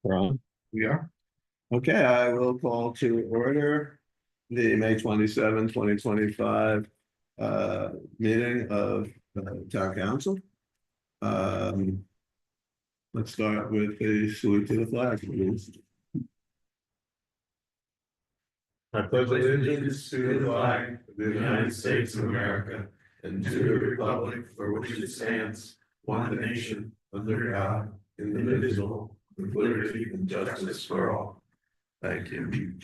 Ron, we are. Okay, I will call to order the May 27, 2025 meeting of Town Council. Um, let's start with a salute to the flag, please. I pledge allegiance to the flag of the United States of America and to the republic for which it stands, one nation, under God, indivisible, with liberty and justice for all. Thank you.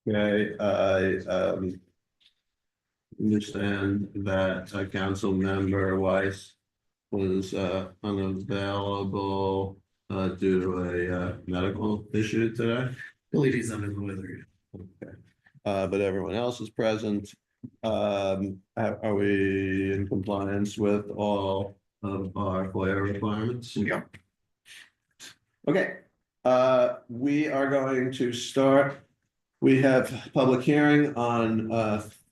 Okay, I understand that Council Member Weiss was unavailable due to a medical issue today. I believe he's under the weather. Okay. But everyone else is present. Are we in compliance with all of our FOIA requirements? Yeah. Okay, we are going to start. We have public hearing on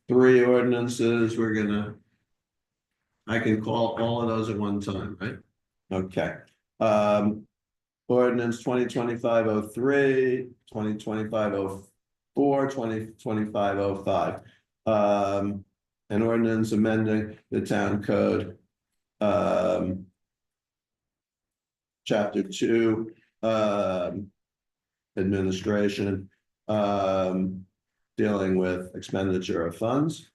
3 ordinances. I can call all of those at one time, right? Okay. Ordinance 2025-03, 2025-04, 2025-05. An ordinance amending the town code. Chapter 2, administration, dealing with expenditure of funds.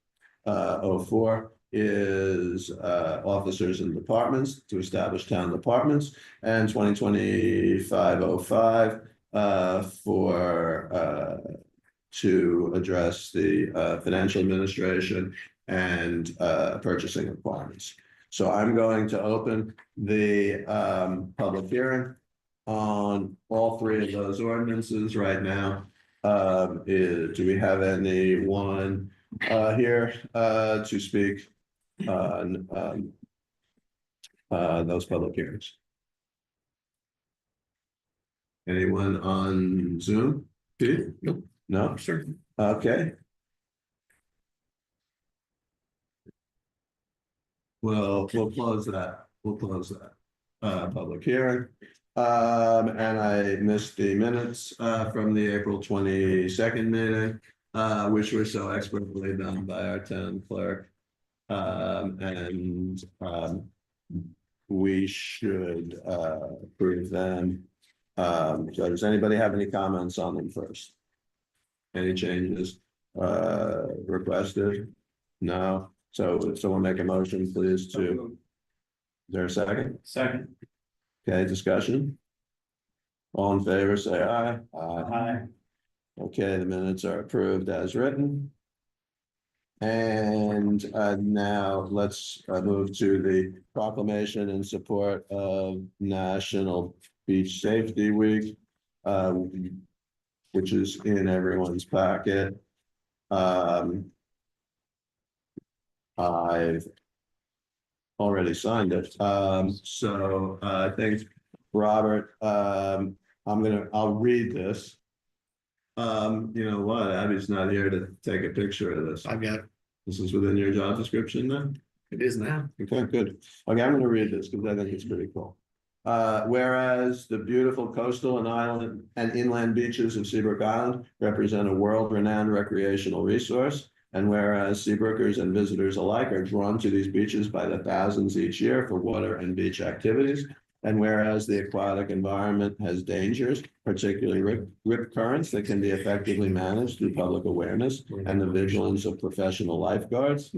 04 is officers and departments to establish town departments, and 2025-05 for to address the financial administration and purchasing requirements. So I'm going to open the public hearing on all 3 of those ordinances right now. Do we have anyone here to speak on those public hearings? Anyone on Zoom? Pete? Nope. No? Sure. Okay. Well, we'll close that. We'll close that public hearing. And I missed the minutes from the April 22nd meeting, which were so expertly done by our town clerk. And we should approve them. So does anybody have any comments on them first? Any changes requested? No. So if someone make a motion, please, to. Is there a second? Second. Okay, discussion. All in favor, say aye. Aye. Okay, the minutes are approved as written. And now let's move to the proclamation in support of National Beach Safety Week, which is in everyone's packet. I've already signed it. So I think, Robert, I'll read this. You know what? Abby's not here to take a picture of this. I've got, This is within your job description then? it is now. Okay, good. Okay, I'm gonna read this because I think it's pretty cool. Whereas the beautiful coastal and island and inland beaches of Seabrook Island represent a world-renowned recreational resource. And whereas Seabrookers and visitors alike are drawn to these beaches by the thousands each year for water and beach activities. And whereas the aquatic environment has dangers, particularly rip currents that can be effectively managed through public awareness and the vigilance of professional lifeguards.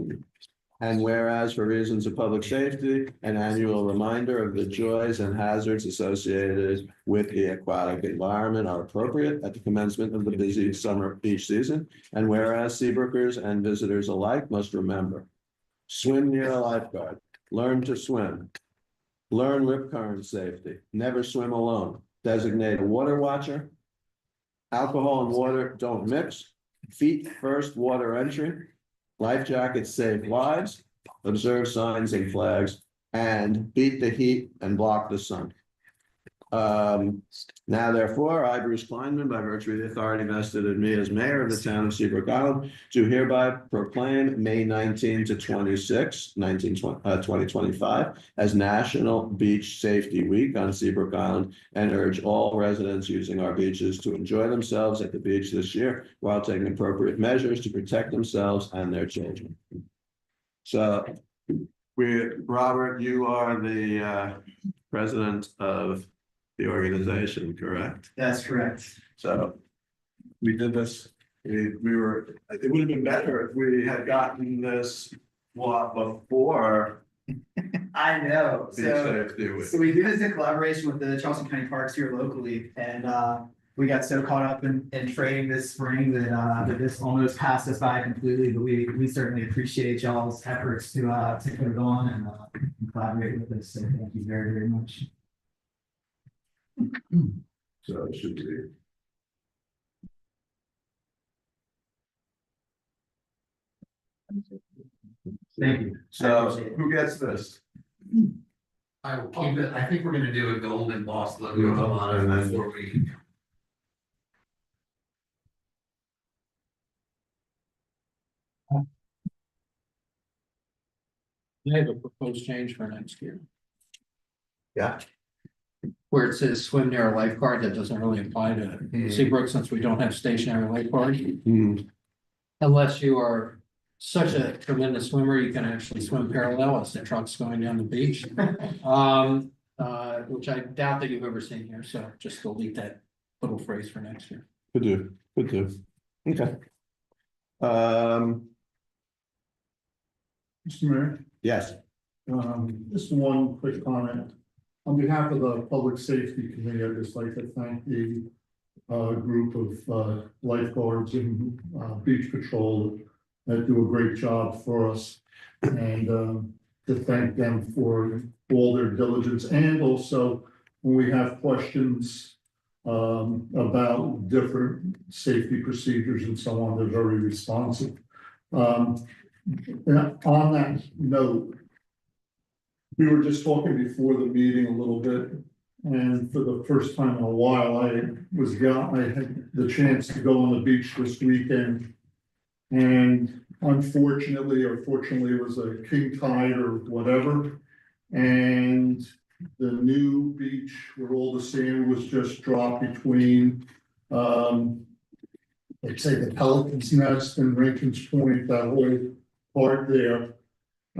And whereas for reasons of public safety, an annual reminder of the joys and hazards associated with the aquatic environment are appropriate at the commencement of the busy summer beach season. And whereas Seabrookers and visitors alike must remember, swim near a lifeguard, learn to swim, learn rip current safety, never swim alone, designate a water watcher, alcohol and water don't mix, feet first water entry, life jackets save lives, observe signs and flags, and beat the heat and block the sun. Now therefore, I, Bruce Kleinman, by virtue of the authority vested in me as mayor of the town of Seabrook Island, do hereby proclaim May 19 to 26, 2025 as National Beach Safety Week on Seabrook Island, and urge all residents using our beaches to enjoy themselves at the beach this year while taking appropriate measures to protect themselves and their children. So Robert, you are the president of the organization, correct? That's correct. So we did this, we were, it would have been better if we had gotten this before I know. the So, safety week. so we do this in collaboration with the Charleston County Parks here locally, and we got so caught up in training this spring that this almost passed us by completely. But we certainly appreciate y'all's efforts to put it on and collaborate with us. So thank you very, very much. So it should be. Thank you. So who gets this? I will keep it, I think we're gonna do a gold embossed logo on it before we. I have a proposed change for next year. Yeah. Where it says swim near a lifeguard, that doesn't really apply to Seabrook since we don't have stationary lifeguard. Unless you are such a tremendous swimmer, you can actually swim parallel as the truck's going down the beach. Which I doubt that you've ever seen here, so just delete that little phrase for next year. Could do, could do. Okay. Mr. Mayor, Yes, just one quick comment. On behalf of the Public Safety Committee, I'd just like to thank the group of lifeguards and beach patrol that do a great job for us. And to thank them for all their diligence, and also when we have questions about different safety procedures and so on, they're very responsive. And on that note, we were just talking before the meeting a little bit, and for the first time in a while, I had the chance to go on the beach this weekend. And unfortunately, or fortunately, it was a king tide or whatever. And the new beach where all the sand was just dropped between, let's say the Pelican's Nest and Rankin's Point, that whole part there.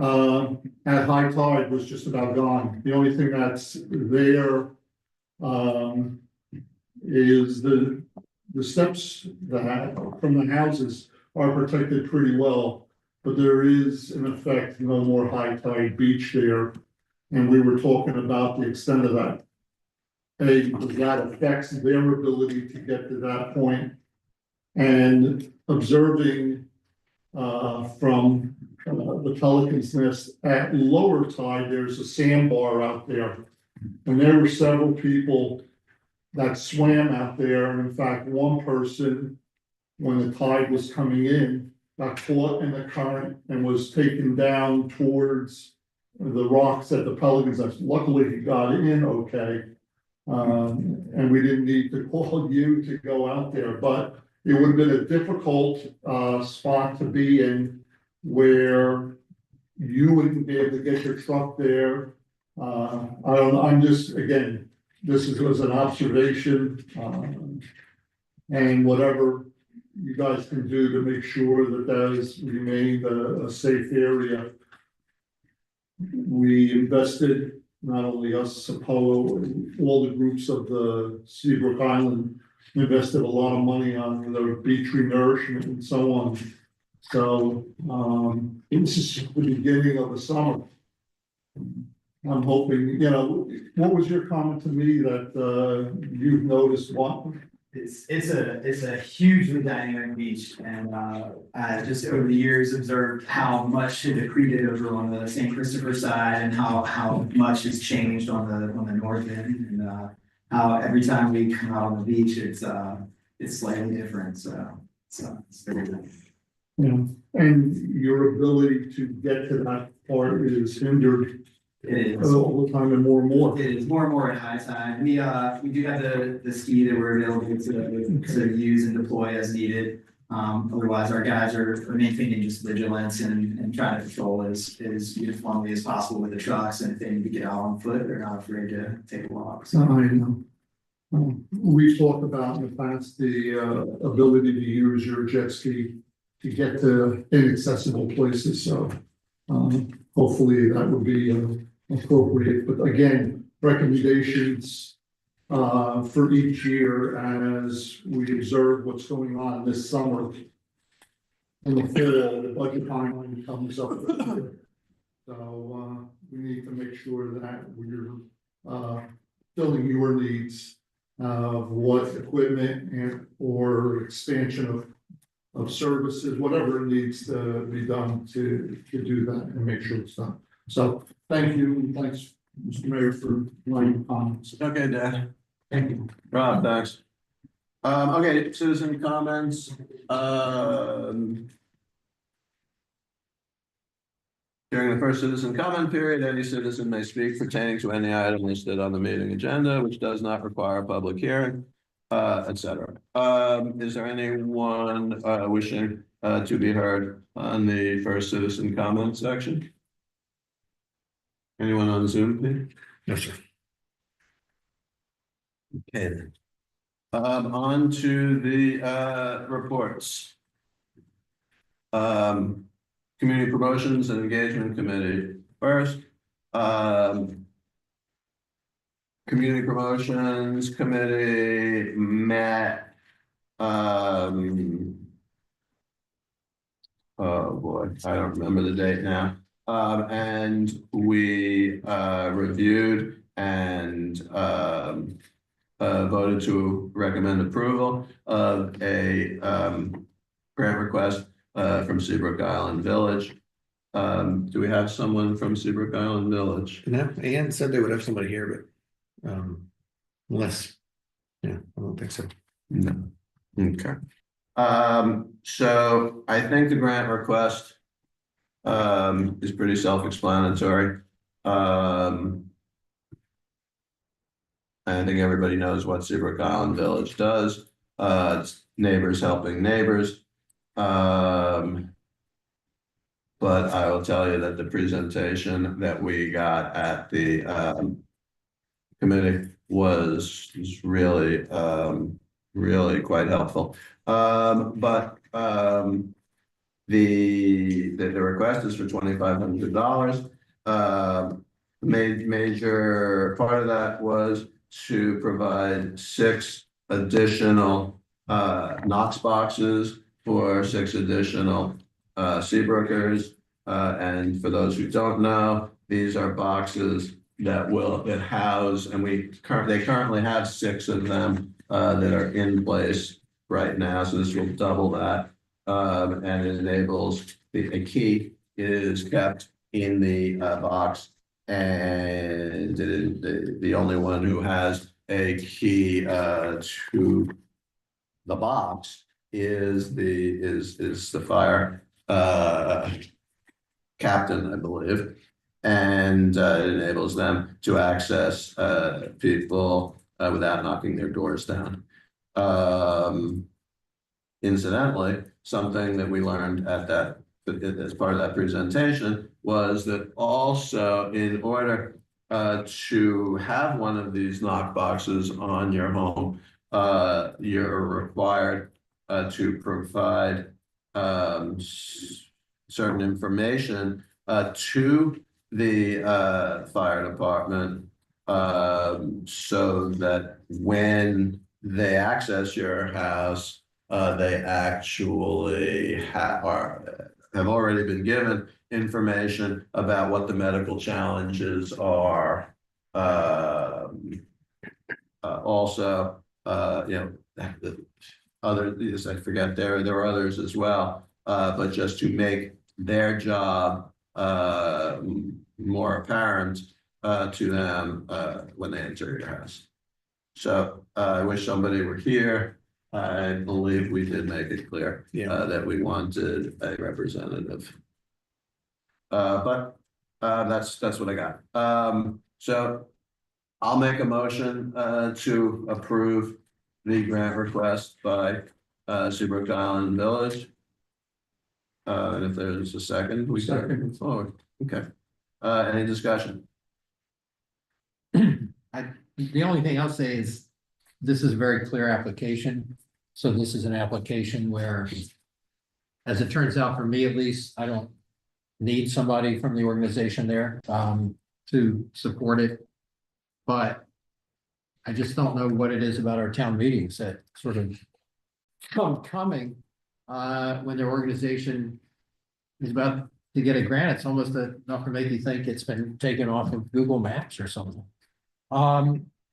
At high tide was just about gone. The only thing that's there is the steps that from the houses are protected pretty well. But there is in effect no more high tide beach there. And we were talking about the extent of that. That affects their ability to get to that point. And observing from the Pelican's Nest at lower tide, there's a sandbar out there. And there were several people that swam out there. And in fact, one person, when the tide was coming in, got caught in the current and was taken down towards the rocks at the Pelican's Nest. Luckily, he got in okay. And we didn't need to call you to go out there, but it would have been a difficult spot to be in where you wouldn't be able to get your truck there. I don't know, I'm just, again, this was an observation. And whatever you guys can do to make sure that that has remained a safe area. We invested, not only us, Apollo, all the groups of the Seabrook Island invested a lot of money on the beach renourishment and so on. So this is the beginning of the summer. I'm hoping, what was your comment to me that you've noticed what? It's a hugely dynamic beach, and I just over the years observed how much it accreted over on the St. Christopher side, and how much has changed on the north end, and how every time we come out on the beach, it's slightly different. So it's very nice. Yeah, and your ability to get to that part is hindered It is. all the time and more. It is more and more at high tide. We do have the ski that we're available to use and deploy as needed. Otherwise, our guys are maintaining just vigilance and trying to patrol as uniformly as possible with the trucks. And if they need to get out on foot, they're not afraid to take a walk. So So I know. We've talked about in the past the ability to use your jet ski to get to inaccessible places, so hopefully that would be appropriate, but again, recommendations for each year as we observe what's going on this summer. In the fall, the budget timeline comes up. So we need to make sure that we're filling your needs of what equipment and or expansion of services, whatever needs to be done to do that and make sure it's done. So thank you, and thanks, Mr. Mayor, for my comments. Okay, Dan. Thank you. Rob, thanks. Okay, citizen comments, during the first citizen comment period, any citizen may speak pertaining to any item listed on the meeting agenda, which does not require a public hearing, etc. Is there anyone, wishing, to be heard on the first citizen comment section? Anyone on Zoom, please? No, sir. Okay, then. On to the reports. Community Promotions and Engagement Committee first. Community Promotions Committee met. Oh boy, I don't remember the date now. And we reviewed and voted to recommend approval of a grant request from Seabrook Island Village. Do we have someone from Seabrook Island Village? No, Ann said they would have somebody here, but unless, yeah, I don't think so. No. Okay. So I think the grant request is pretty self-explanatory. I think everybody knows what Seabrook Island Village does. It's neighbors helping neighbors. But I will tell you that the presentation that we got at the committee was really really quite helpful. But the request is for $2,500. Major part of that was to provide 6 additional Knox boxes for 6 additional Seabrookers. And for those who don't know, these are boxes that house, and they currently have 6 of them that are in place right now. So this will double that, and it enables a key is kept in the box, and the only one who has a key to the box is the fire captain, I believe, and it enables them to access people without knocking their doors down. Incidentally, something that we learned at that as part of that presentation was that also in order to have one of these knock boxes on your home, you're required to provide certain information to the fire department, so that when they access your house, they actually have already been given information about what the medical challenges are. Also, the others, I forget, there are others as well, but just to make their job more apparent to them when they enter your house. So I wish somebody were here. I believe we did make it clear that we wanted a representative. But That's what I got. So I'll make a motion, to approve the grant request by, Seabrook Island Village. And if there's a second, we can move forward. Okay. Any discussion? The only thing I'll say is, this is a very clear application. So this is an application where, as it turns out, for me at least, I don't need somebody from the organization there, to support it. But I just don't know what it is about our town meetings that sort of coming, when their organization is about to get a grant. It's almost enough to make you think it's been taken off of Google Maps or something.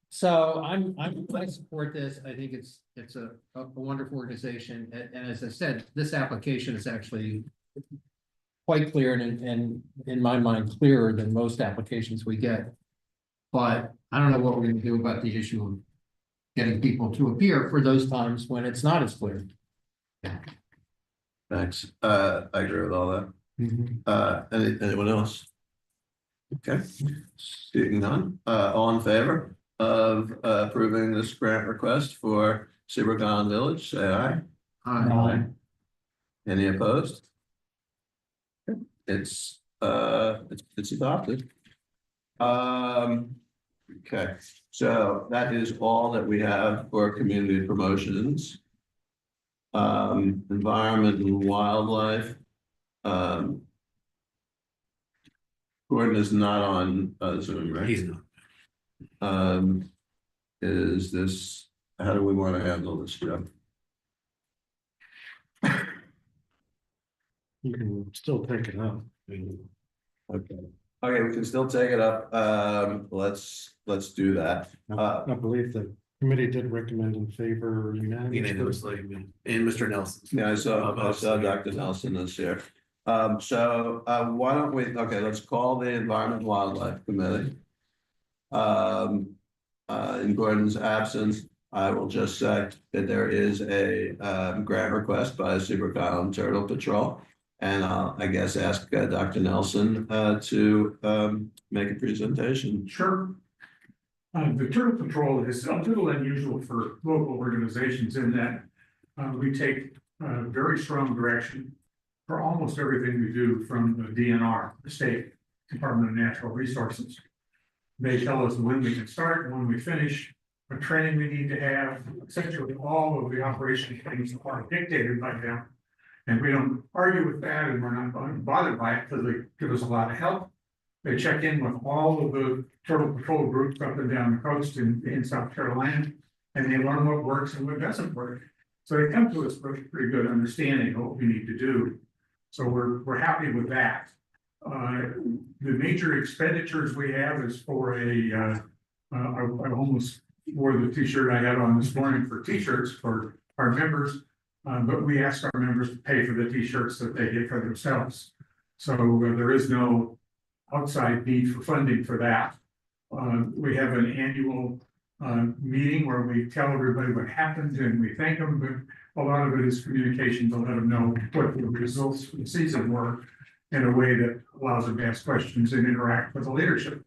So I support this. I think it's a wonderful organization. And as I said, this application is actually quite clear and in my mind, clearer than most applications we get. But I don't know what we're gonna do about the issue of getting people to appear for those times when it's not as clear. Thanks. I agree with all that. Anyone else? Okay, seeing none, all in favor of approving this grant request for Seabrook Island Village, say aye. Any opposed? It's adopted. Okay, so that is all that we have for community promotions. Environment and wildlife. Gordon is not on Zoom, right? He's not. Is this, how do we want to handle this, Jeff? You can still pick it up. Okay. Okay, we can still take it up. Let's do that. I believe the committee did recommend in favor Unanimously, and Mr. Nelson. Yeah, I saw Dr. Nelson is here. So why don't we, okay, let's call the Environment and Wildlife Committee. In Gordon's absence, I will just say that there is a grant request by Seabrook Island Turtle Patrol. And I'll, I guess, ask Dr. Nelson to make a presentation. Sure. The Turtle Patrol is a little unusual for local organizations in that we take very strong direction for almost everything we do from the DNR, the State Department of Natural Resources. They tell us when we can start, when we finish, what training we need to have, essentially all of the operation things are dictated by them. And we don't argue with that, and we're not bothered by it because they give us a lot of help. They check in with all of the Turtle Patrol groups up and down the coast in South Carolina, and they learn what works and what doesn't work. So they come to us with a pretty good understanding of what we need to do. So we're happy with that. The major expenditures we have is for I almost wore the t-shirt I had on this morning for t-shirts for our members. But we ask our members to pay for the t-shirts that they get for themselves. So there is no outside need for funding for that. We have an annual meeting where we tell everybody what happened and we thank them, but a lot of it is communication to let them know what the results for the season were in a way that allows them to ask questions and interact with the leadership.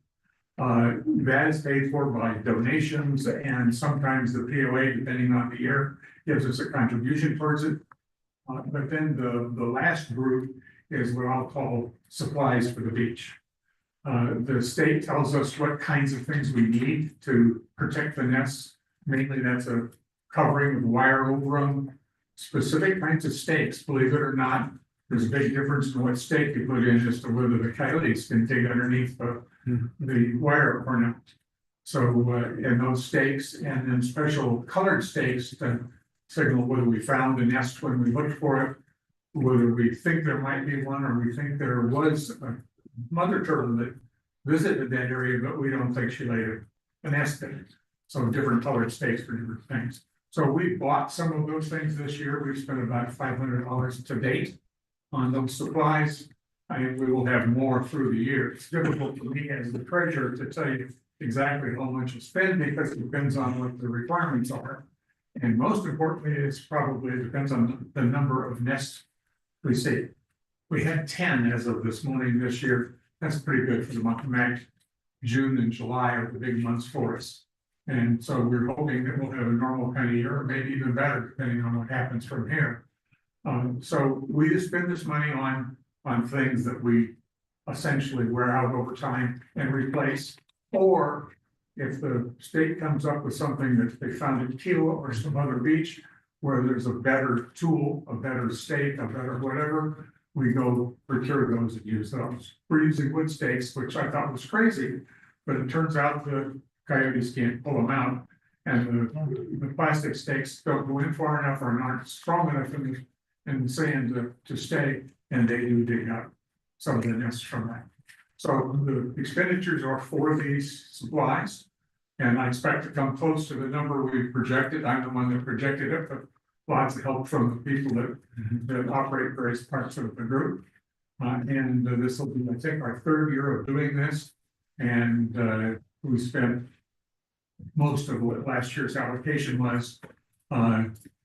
That is paid for by donations, and sometimes the POA, depending on the year, gives us a contribution towards it. But then the last group is what I'll call supplies for the beach. The state tells us what kinds of things we need to protect the nests. Mainly that's a covering with wire over them. Specific kinds of stakes, believe it or not, there's a big difference in what stake you put in as to whether the coyotes can dig underneath the wire or not. So, and those stakes, and then special colored stakes to signal whether we found a nest when we looked for it, whether we think there might be one, or we think there was a mother turtle that visited that area, but we don't think she laid a nest in it. So different colored stakes for different things. So we bought some of those things this year. We've spent about $500 to date on those supplies. And we will have more through the year. It's difficult for me as the treasurer to tell you exactly how much to spend because it depends on what the requirements are. And most importantly, it depends on the number of nests we see. We had 10 as of this morning this year. That's pretty good for the month of May. June and July are the big months for us. And so we're hoping that we'll have a normal kind of year, or maybe even better, depending on what happens from here. So we just spend this money on things that we essentially wear out over time and replace. Or if the state comes up with something that they found at Kilo or some other beach where there's a better tool, a better stake, a better whatever, we go procure those and use those. We're using wood stakes, which I thought was crazy, but it turns out the coyotes can't pull them out. And the plastic stakes don't go in far enough or aren't strong enough in the sand to stay, and they do dig up some of the nests from that. So the expenditures are for these supplies. And I expect to come close to the number we projected. I'm the one that projected it, but lots of help from the people that operate various parts of the group. And this will be, I think, our third year of doing this. And we spent most of what last year's allocation was.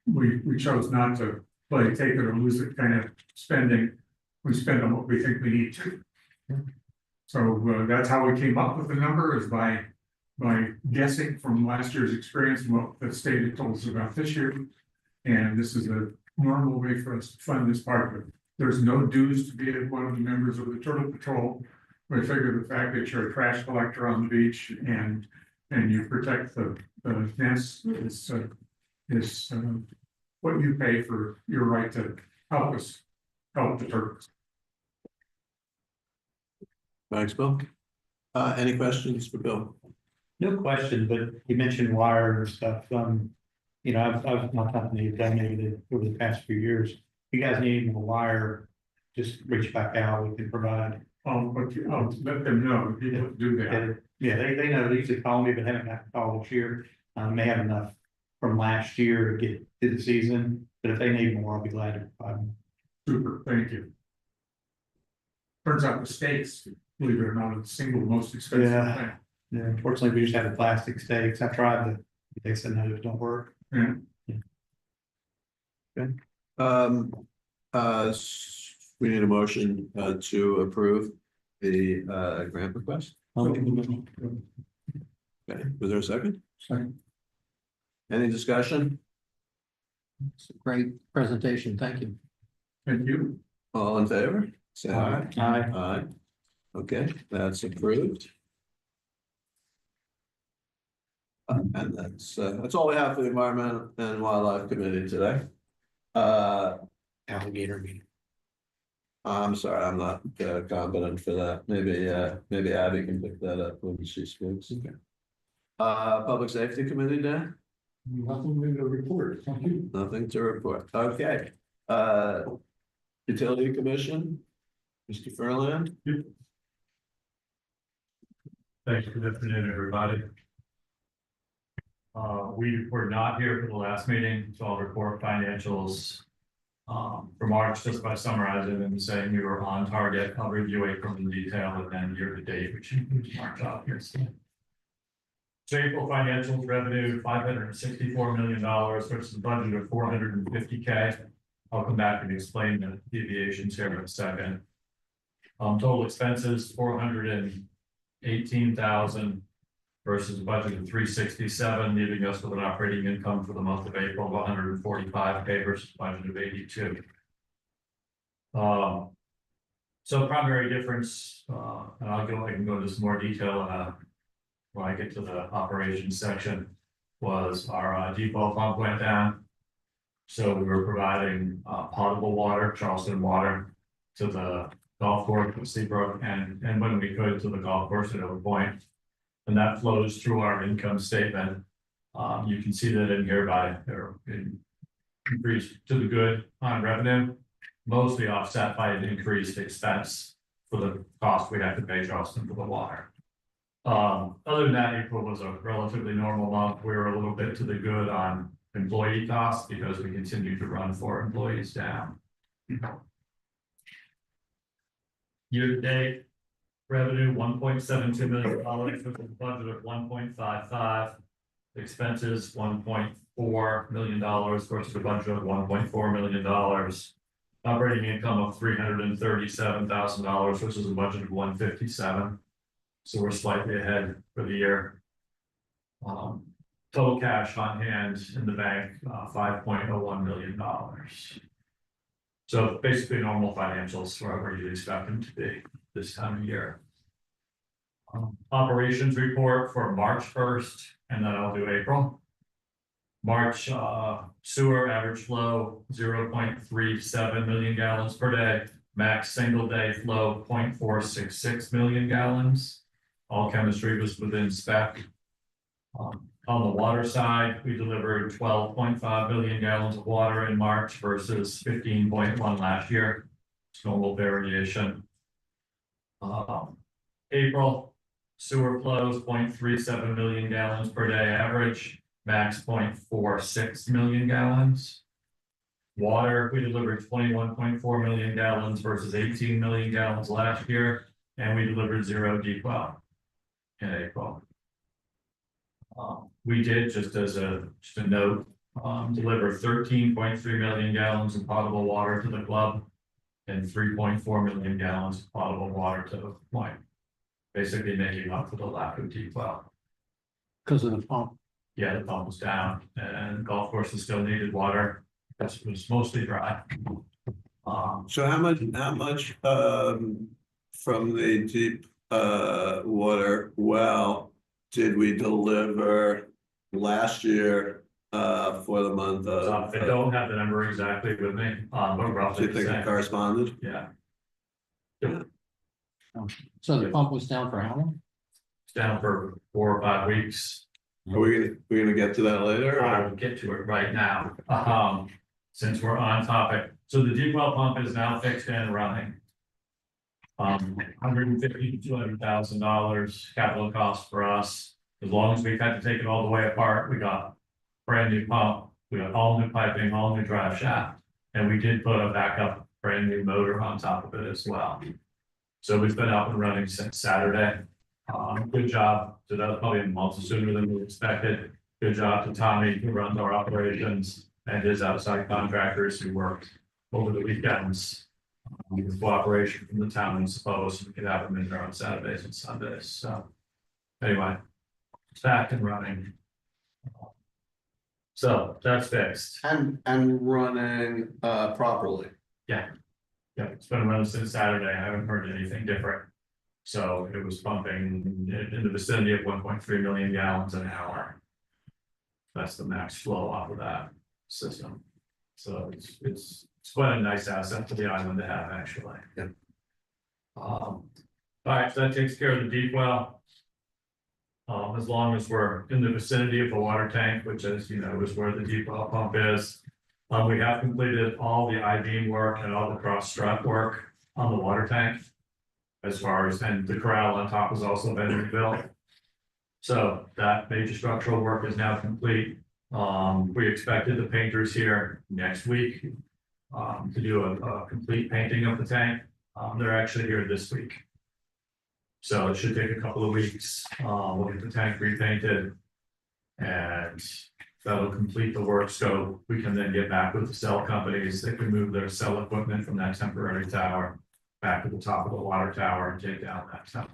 We chose not to play take it or lose it kind of spending. We spend on what we think we need to. So that's how we came up with the number, is by guessing from last year's experience and what the state had told us about this year. And this is a normal way for us to fund this part of it. There's no dues to be one of the members of the Turtle Patrol. We figure the fact that you're a trash collector on the beach and you protect the nests is what you pay for your right to help us help the turtles. Thanks, Bill. Any questions for Bill? No question, but you mentioned wire and stuff. You know, I've my company has donated over the past few years. If you guys need more wire, just reach back out. We can provide. But let them know, people do that. Yeah, they know. They usually call me, but haven't got to call this year. They have enough from last year to get to the season. But if they need more, I'll be glad to provide them. Super, thank you. Turns out the stakes, believe it or not, are the single most expensive Yeah. thing. Yeah, unfortunately, we just have the plastic stakes. I tried to. They said no, it don't work. Yeah. We need a motion to approve the grant request. Okay, was there a second? Second. Any discussion? It's a great presentation. Thank you. Thank you. All in favor? Say aye. Aye. Aye. Okay, that's approved. And that's all we have for the Environment and Wildlife Committee today. Alligator meeting. I'm sorry, I'm not competent for that. Maybe Abby can pick that up when she speaks. Public Safety Committee, Dan? Nothing new to report, thank you. Nothing to report. Okay. Utility Commission, Mr. Furland? Thanks, good afternoon, everybody. We were not here for the last meeting, so I'll report financials for March, just by summarizing and saying we were on target. I'll review April in detail and then year to date, which includes March obviously. So April financials revenue $564 million versus a budget of $450K. I'll come back and explain the deviations here in a second. Total expenses $418,000 versus a budget of $367, leaving us with an operating income for the month of April of $145K versus a budget of $82. So the primary difference, and I can go into some more detail when I get to the operations section, was our default pump went down. So we were providing potable water, Charleston water, to the golf course at Seabrook, and when we could to the golf course at Oak Point. And that flows through our income statement. You can see that in here by increase to the good on revenue, mostly offset by an increased expense for the cost we have to pay Charleston for the water. Other than that, April was a relatively normal month. We were a little bit to the good on employee costs because we continue to run 4 employees down. Year to date, revenue $1.72 million with a budget of $1.55. Expenses $1.4 million versus a budget of $1.4 million. Operating income of $337,000, which is a budget of $157,000. So we're slightly ahead for the year. Total cash on hand in the bank, $5.01 million. So basically normal financials wherever you'd expect them to be this time of year. Operations report for March 1st, and then I'll do April. March sewer average flow 0.37 million gallons per day, max single day flow 0.466 million gallons. All chemistry was within spec. On the water side, we delivered 12.5 million gallons of water in March versus 15.1 last year. It's normal variation. April sewer flows 0.37 million gallons per day average, max 0.46 million gallons. Water, we delivered 21.4 million gallons versus 18 million gallons last year, and we delivered 0 deep well in April. We did, just a note, deliver 13.3 million gallons of potable water to the club and 3.4 million gallons of potable water to the point, basically making up for the lack of deep well. Because of the pump. Yeah, the pump was down and golf courses still needed water. This was mostly dry. So how much, from the deep, water well did we deliver last year, for the month of? I don't have the number exactly with me, but Do roughly you the think it same. corresponded? Yeah, So the pump was down for how long? it's down for 4 or 5 weeks. Are we gonna get to that later? I or- will get to it right now, since we're on topic. So the deep well pump is now fixed and running. $150,000 to $200,000 capital cost for us. As long as we've had to take it all the way apart, we got brand new pump, we got all new piping, all new drive shaft. And we did put a backup brand new motor on top of it as well. So we've been up and running since Saturday. Good job. So that was probably a month sooner than we expected. Good job to Tommy, who runs our operations, and his outside contractors who worked over the weekends. With cooperation from the town and suppose we could have them in there on Saturdays and Sundays. So anyway, it's back and running. So that's fixed. And running, properly. Yeah, it's been running since Saturday. I haven't heard anything different. So it was pumping in the vicinity of 1.3 million gallons an hour. That's the max flow off of that system. So it's quite a nice asset for the island to have, actually. Yeah. All right, so that takes care of the deep well. As long as we're in the vicinity of the water tank, which, as you know, is where the deep well pump is. We have completed all the I-beam work and all the cross strut work on the water tank. As far as, and the corral on top has also been rebuilt. So that major structural work is now complete. We expected the painters here next week to do a complete painting of the tank. They're actually here this week. So it should take a couple of weeks. We'll get the tank repainted. And that'll complete the work scope. We can then get back with the cell companies that can move their cell equipment from that temporary tower back to the top of the water tower and take down that tower.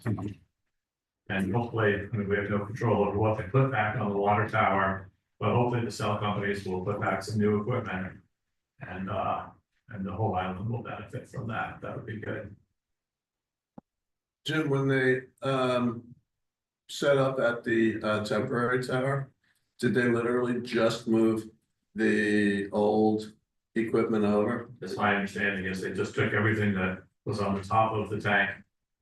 And hopefully, I mean, we have no control over what they put back on the water tower, but hopefully the cell companies will put back some new equipment. And the whole island will benefit from that. That would be good. Jim, when they set up at the temporary tower, did they literally just move the old equipment over? That's my understanding is they just took everything that was on the top of the tank.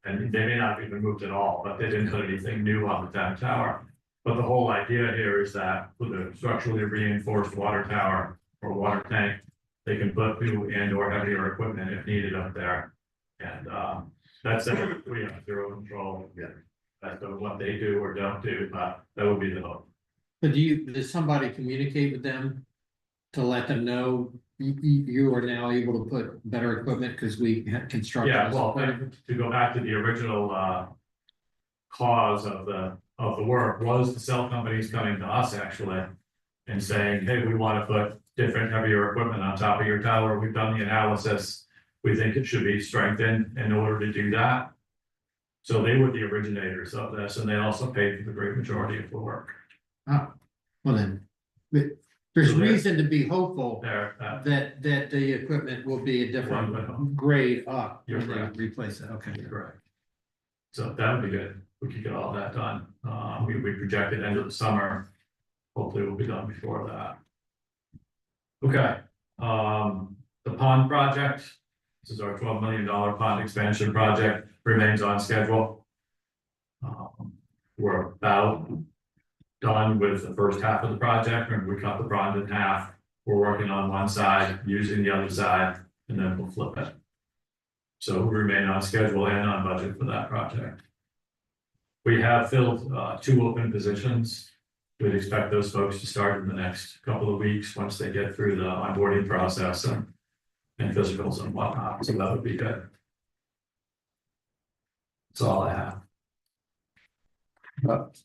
And they may not have even moved it all, but they didn't put anything new on the tank tower. But the whole idea here is that with a structurally reinforced water tower or water tank, they can put new and or heavier equipment if needed up there. And that's it. We have zero control. Yeah. As to what they do or don't do, but that would be the hope. But does somebody communicate with them to let them know you are now able to put better equipment because we had construction? Yeah, well, to go back to the original cause of the work was the cell companies coming to us actually and saying, hey, we want to put different heavier equipment on top of your tower. We've done the analysis. We think it should be strengthened in order to do that. So they were the originators of this, and they also paid for the great majority of the work. Well then, there's So there- reason to be hopeful There, that the equipment will be a different grade up. You're when they correct. Replace it, okay. correct. So that would be good. We could get all that done. We projected end of the summer. Hopefully we'll be done before that. Okay, the pond project. This is our $12 million pond expansion project, remains on schedule. We're about done with the first half of the project, and we cut the pond in half. We're working on one side, using the other side, and then we'll flip it. So we remain on schedule and on budget for that project. We have filled 2 open positions. We'd expect those folks to start in the next couple of weeks, once they get through the onboarding process and physicals and whatnot, so that would be good. That's all I have.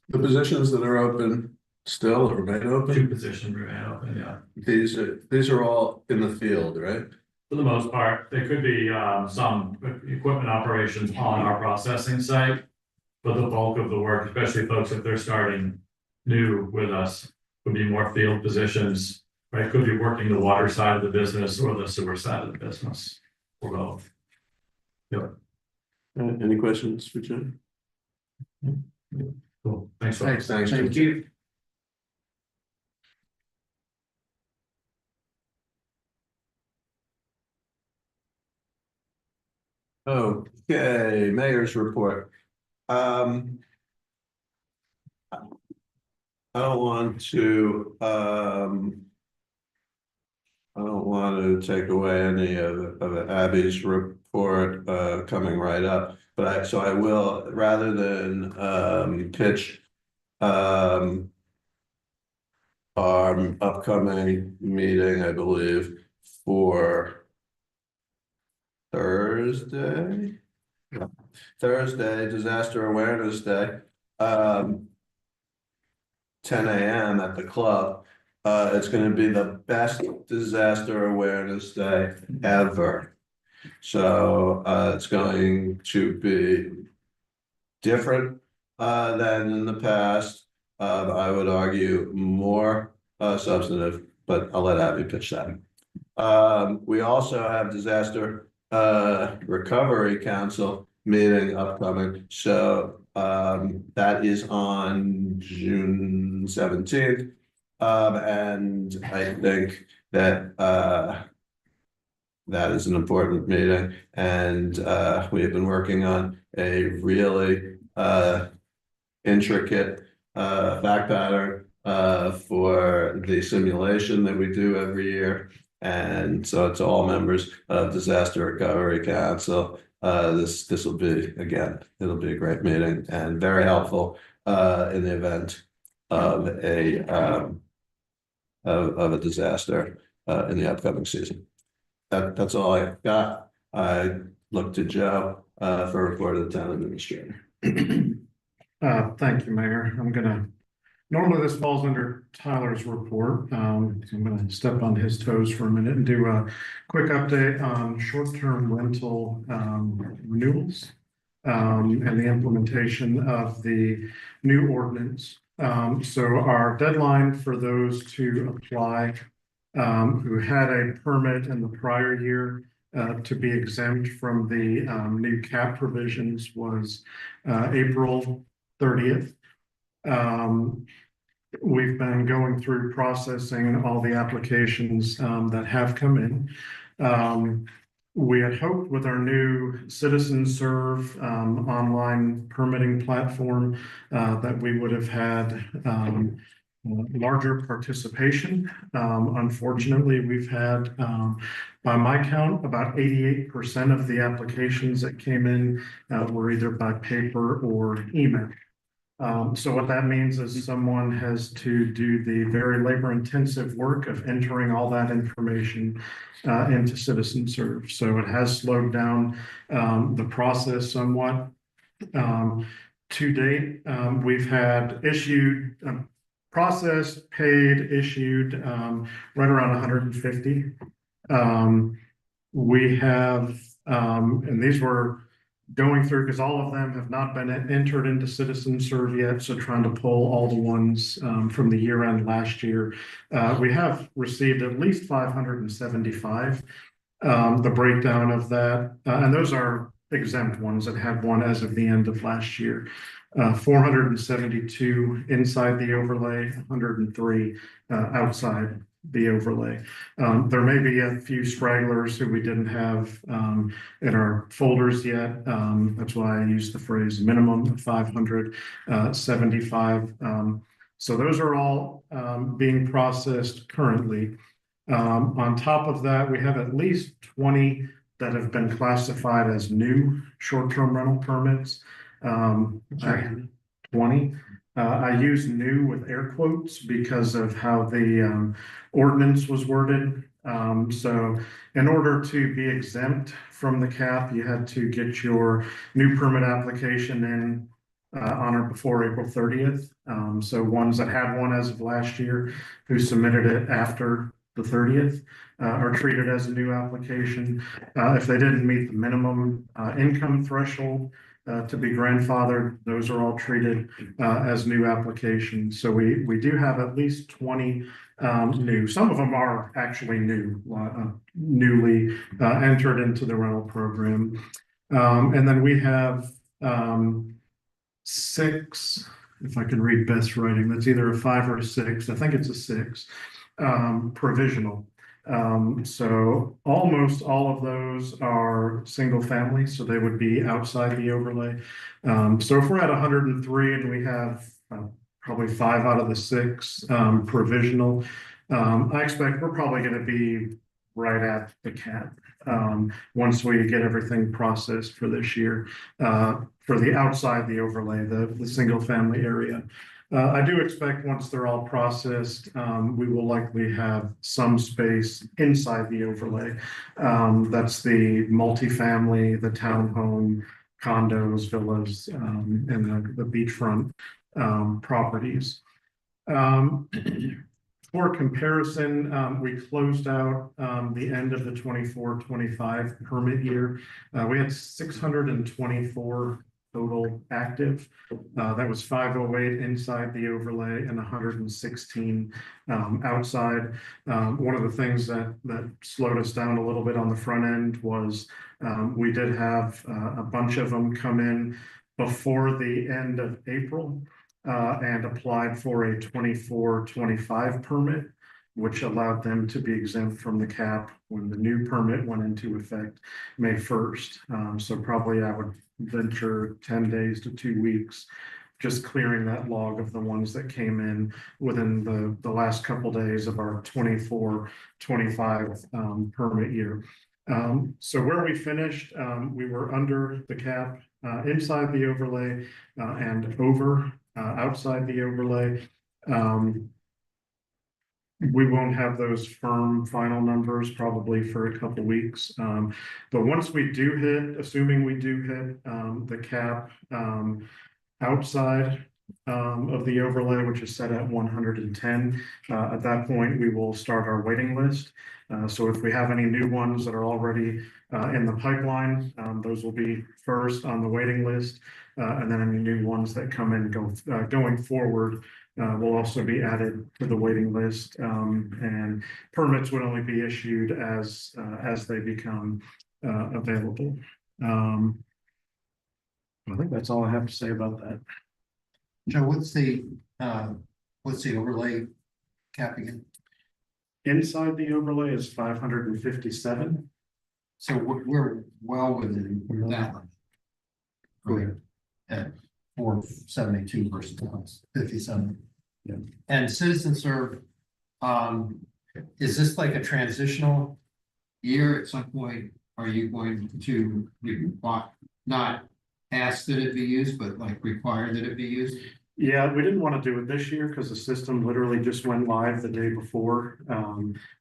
The positions that are open still or remain 2 open, positions remain open, yeah. these are all in the field, right? For the most part, there could be some equipment operations on our processing site. But the bulk of the work, especially folks if they're starting new with us, would be more field positions. Right, could be working the water side of the business or the sewer side of the business, or both. Any questions for Jim? Cool, thanks. Thanks. Thanks, Thank Jim. you. Okay, mayor's report. I don't want to, I don't want to take away any of Abby's report, coming right up, but so I will, rather than, pitch, our upcoming meeting, I believe, for Thursday. Thursday, Disaster Awareness Day. 10 a.m. at the club. It's going to be the best disaster awareness day ever. So it's going to be different than in the past. I would argue more substantive, but I'll let Abby pitch that. We also have Disaster Recovery Council meeting upcoming. So that is on June 17th. And I think that that is an important meeting, and we have been working on a really intricate fact pattern for the simulation that we do every year. And so it's all members of Disaster Recovery Council. This will be, again, it'll be a great meeting and very helpful in the event of a disaster in the upcoming season. That's all I got. I look to Joe for a report of the town administrator. Thank you, Mayor. Normally this falls under Tyler's report. So I'm gonna step on his toes for a minute and do a quick update on short-term rental renewals and the implementation of the new ordinance. So our deadline for those to apply who had a permit in the prior year to be exempt from the new cap provisions was April 30th. We've been going through processing all the applications that have come in. We had hoped with our new Citizen Serve online permitting platform that we would have had larger participation. Unfortunately, we've had, by my count, about 88% of the applications that came in were either by paper or email. So what that means is someone has to do the very labor-intensive work of entering all that information into Citizen Serve. So it has slowed down the process somewhat. To date, we've had issued processed, paid, issued, right around 150. We have, and these were going through, because all of them have not been entered into Citizen Serve yet, so trying to pull all the ones from the year end last year. We have received at least 575. The breakdown of that, and those are exempt ones that had one as of the end of last year. 472 inside the overlay, 103 outside the overlay. There may be a few stragglers who we didn't have in our folders yet. That's why I use the phrase minimum of 575. So those are all being processed currently. On top of that, we have at least 20 that have been classified as new short-term rental permits. 20. I use new with air quotes because of how the ordinance was worded. So in order to be exempt from the cap, you had to get your new permit application in on or before April 30th. So ones that had one as of last year who submitted it after the 30th are treated as a new application. If they didn't meet the minimum income threshold to be grandfathered, those are all treated as new applications. So we do have at least 20 new. Some of them are actually new, newly entered into the rental program. And then we have 6, if I can read Beth's writing, that's either a 5 or a 6. I think it's a 6, provisional. So almost all of those are single family, so they would be outside the overlay. So if we're at 103 and we have probably 5 out of the 6 provisional, I expect we're probably going to be right at the cap once we get everything processed for this year for the outside the overlay, the single family area. I do expect once they're all processed, we will likely have some space inside the overlay. That's the multifamily, the townhome, condos, villas, and the beachfront properties. For comparison, we closed out the end of the 24-25 permit year. We had 624 total active. That was 508 inside the overlay and 116 outside. One of the things that slowed us down a little bit on the front end was we did have a bunch of them come in before the end of April and applied for a 24-25 permit, which allowed them to be exempt from the cap when the new permit went into effect May 1st. So probably I would venture 10 days to 2 weeks, just clearing that log of the ones that came in within the last couple days of our 24-25 permit year. So where we finished, we were under the cap inside the overlay and over outside the overlay. We won't have those firm final numbers probably for a couple weeks. But once we do hit, assuming we do hit the cap outside of the overlay, which is set at 110, at that point, we will start our waiting list. So if we have any new ones that are already in the pipeline, those will be first on the waiting list. And then any new ones that come in going forward will also be added to the waiting list, and permits would only be issued as they become available. I think that's all I have to say about that. Joe, what's the overlay cap again? Inside the overlay is 557. So we're well within that one. Good. At 472 versus 57. Yeah. And Citizen Serve, is this like a transitional year? At some point, are you going to not ask that it be used, but like require that it be used? Yeah, we didn't want to do it this year because the system literally just went live the day before.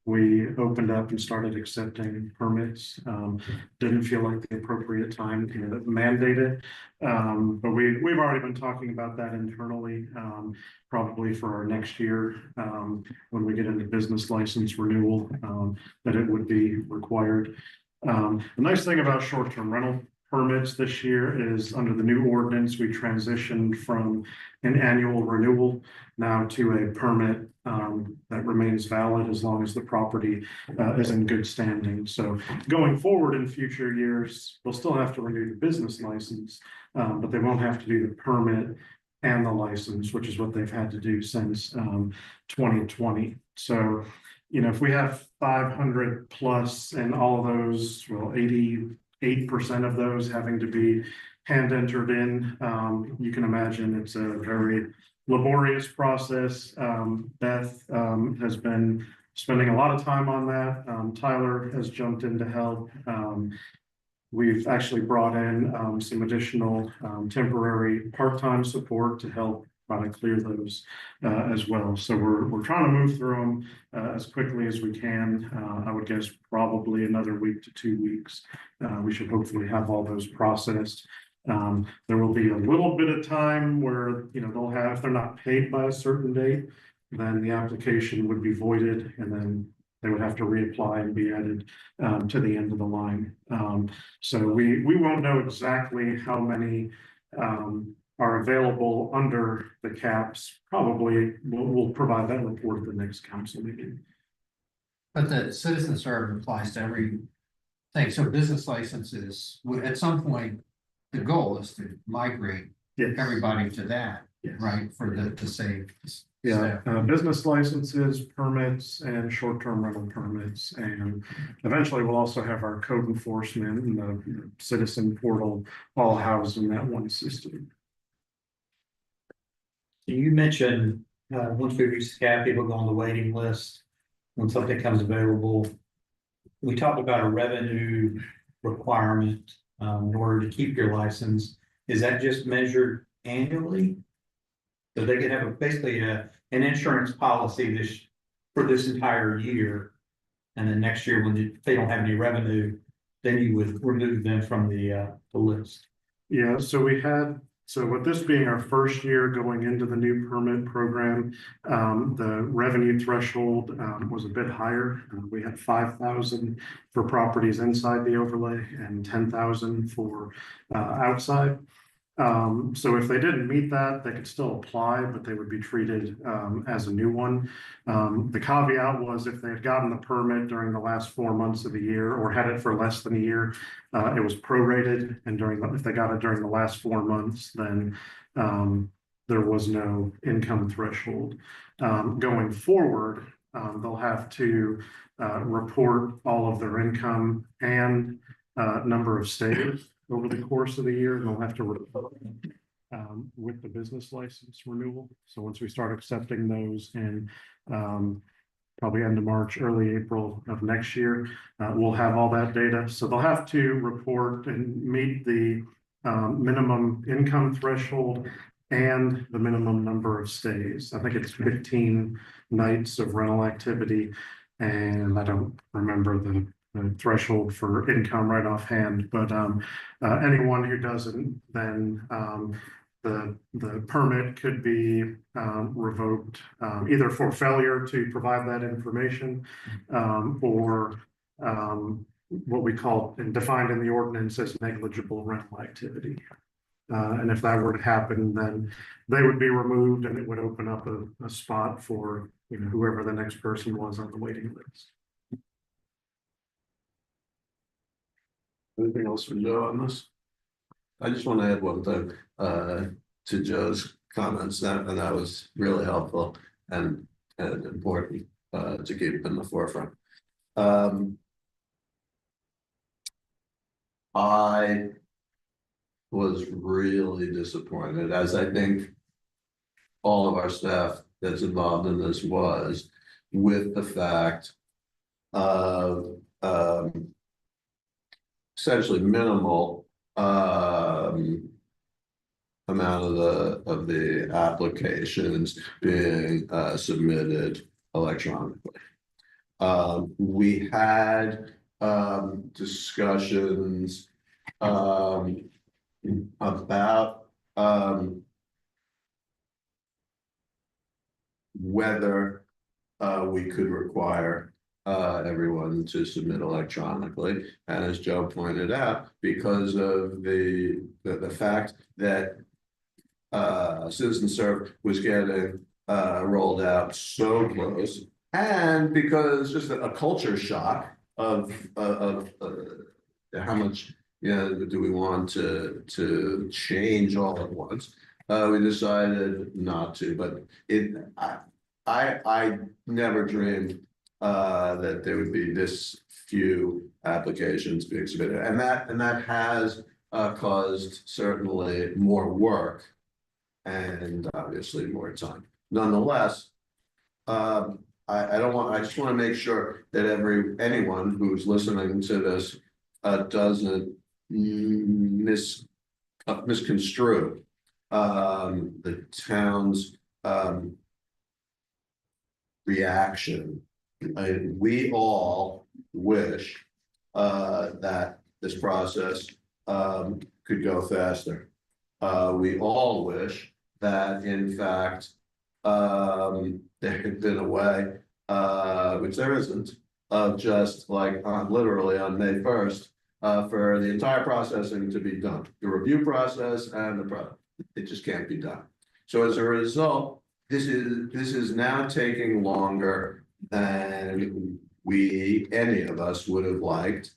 We opened up and started accepting permits. Didn't feel like the appropriate time to mandate it. But we've already been talking about that internally, probably for our next year, when we get into business license renewal, that it would be required. The nice thing about short-term rental permits this year is under the new ordinance, we transitioned from an annual renewal now to a permit that remains valid as long as the property is in good standing. So going forward in future years, we'll still have to renew the business license, but they won't have to do the permit and the license, which is what they've had to do since 2020. So, you know, if we have 500 plus and all of those, well, 88% of those having to be hand entered in, you can imagine it's a very laborious process. Beth has been spending a lot of time on that. Tyler has jumped in to help. We've actually brought in some additional temporary part-time support to help try to clear those as well. So we're trying to move through them as quickly as we can. I would guess probably another week to 2 weeks. We should hopefully have all those processed. There will be a little bit of time where, you know, they'll have, if they're not paid by a certain date, then the application would be voided and then they would have to reapply and be added to the end of the line. So we won't know exactly how many are available under the caps. Probably we'll provide that report at the next council meeting. But the citizen serve applies to every thing. So business licenses, at some point, the goal is to migrate Yes. everybody to that, Yes. right? For to save. Yeah, business licenses, permits, and short-term rental permits, and eventually we'll also have our code enforcement and the citizen portal all housed in that one system. You mentioned, once we reach the cap, people go on the waiting list when something comes available. We talked about a revenue requirement, in order to keep your license. Is that just measured annually? So they could have basically an insurance policy for this entire year. And then next year, when they don't have any revenue, then you would remove them from the list. Yeah, so with this being our first year going into the new permit program, the revenue threshold was a bit higher. We had 5,000 for properties inside the overlay and 10,000 for outside. So if they didn't meet that, they could still apply, but they would be treated as a new one. The caveat was if they had gotten the permit during the last 4 months of the year or had it for less than a year, it was prorated. And if they got it during the last 4 months, then there was no income threshold. Going forward, they'll have to report all of their income and number of stays over the course of the year, and they'll have to report with the business license renewal. So once we start accepting those in probably end of March, early April of next year, we'll have all that data. So they'll have to report and meet the minimum income threshold and the minimum number of stays. I think it's 15 nights of rental activity, and I don't remember the threshold for income right offhand, but anyone who doesn't, then the permit could be revoked either for failure to provide that information or what we call and defined in the ordinance as negligible rental activity. And if that were to happen, then they would be removed and it would open up a spot for, you know, whoever the next person was on the waiting list. Anything else from Joe on this? I just want to add one thing to Joe's comments, and that was really helpful and important to keep in the forefront. I was really disappointed, as I think all of our staff that's involved in this was, with the fact of essentially minimal amount of the applications being submitted electronically. We had discussions about whether we could require everyone to submit electronically. And as Joe pointed out, because of the fact that Citizen Serve was getting rolled out so close, and because just a culture shock of how much, you know, do we want to change all at once. We decided not to, but I never dreamed that there would be this few applications being submitted, and that has caused certainly more work and obviously more time. Nonetheless, I don't want, I just want to make sure that anyone who's listening to this doesn't misconstrue the town's reaction. We all wish that this process could go faster. We all wish that, in fact, there had been a way, which there isn't, of just like literally on May 1st, for the entire processing to be done, the review process and the product. It just can't be done. So as a result, this is now taking longer than any of us would have liked.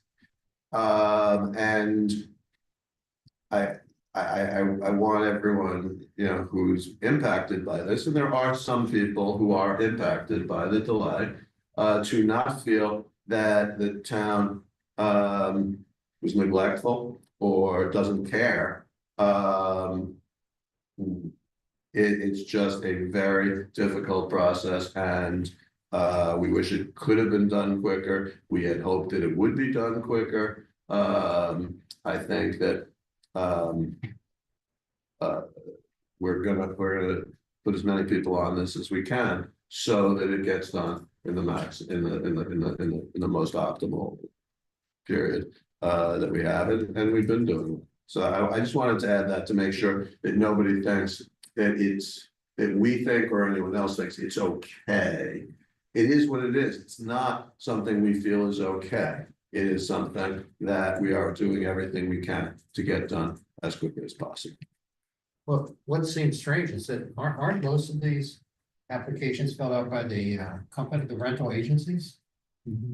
And I want everyone, you know, who's impacted by this, and there are some people who are impacted by the delay, to not feel that the town was neglectful or doesn't care. It's just a very difficult process, and we wish it could have been done quicker. We had hoped that it would be done quicker. I think that we're gonna put as many people on this as we can so that it gets done in the most optimal period that we have it, and we've been doing it. So I just wanted to add that to make sure that nobody thinks that that we think or anyone else thinks it's okay. It is what it is. It's not something we feel is okay. It is something that we are doing everything we can to get done as quickly as possible. Well, what seems strange is that aren't most of these applications filled out by the company, the rental agencies?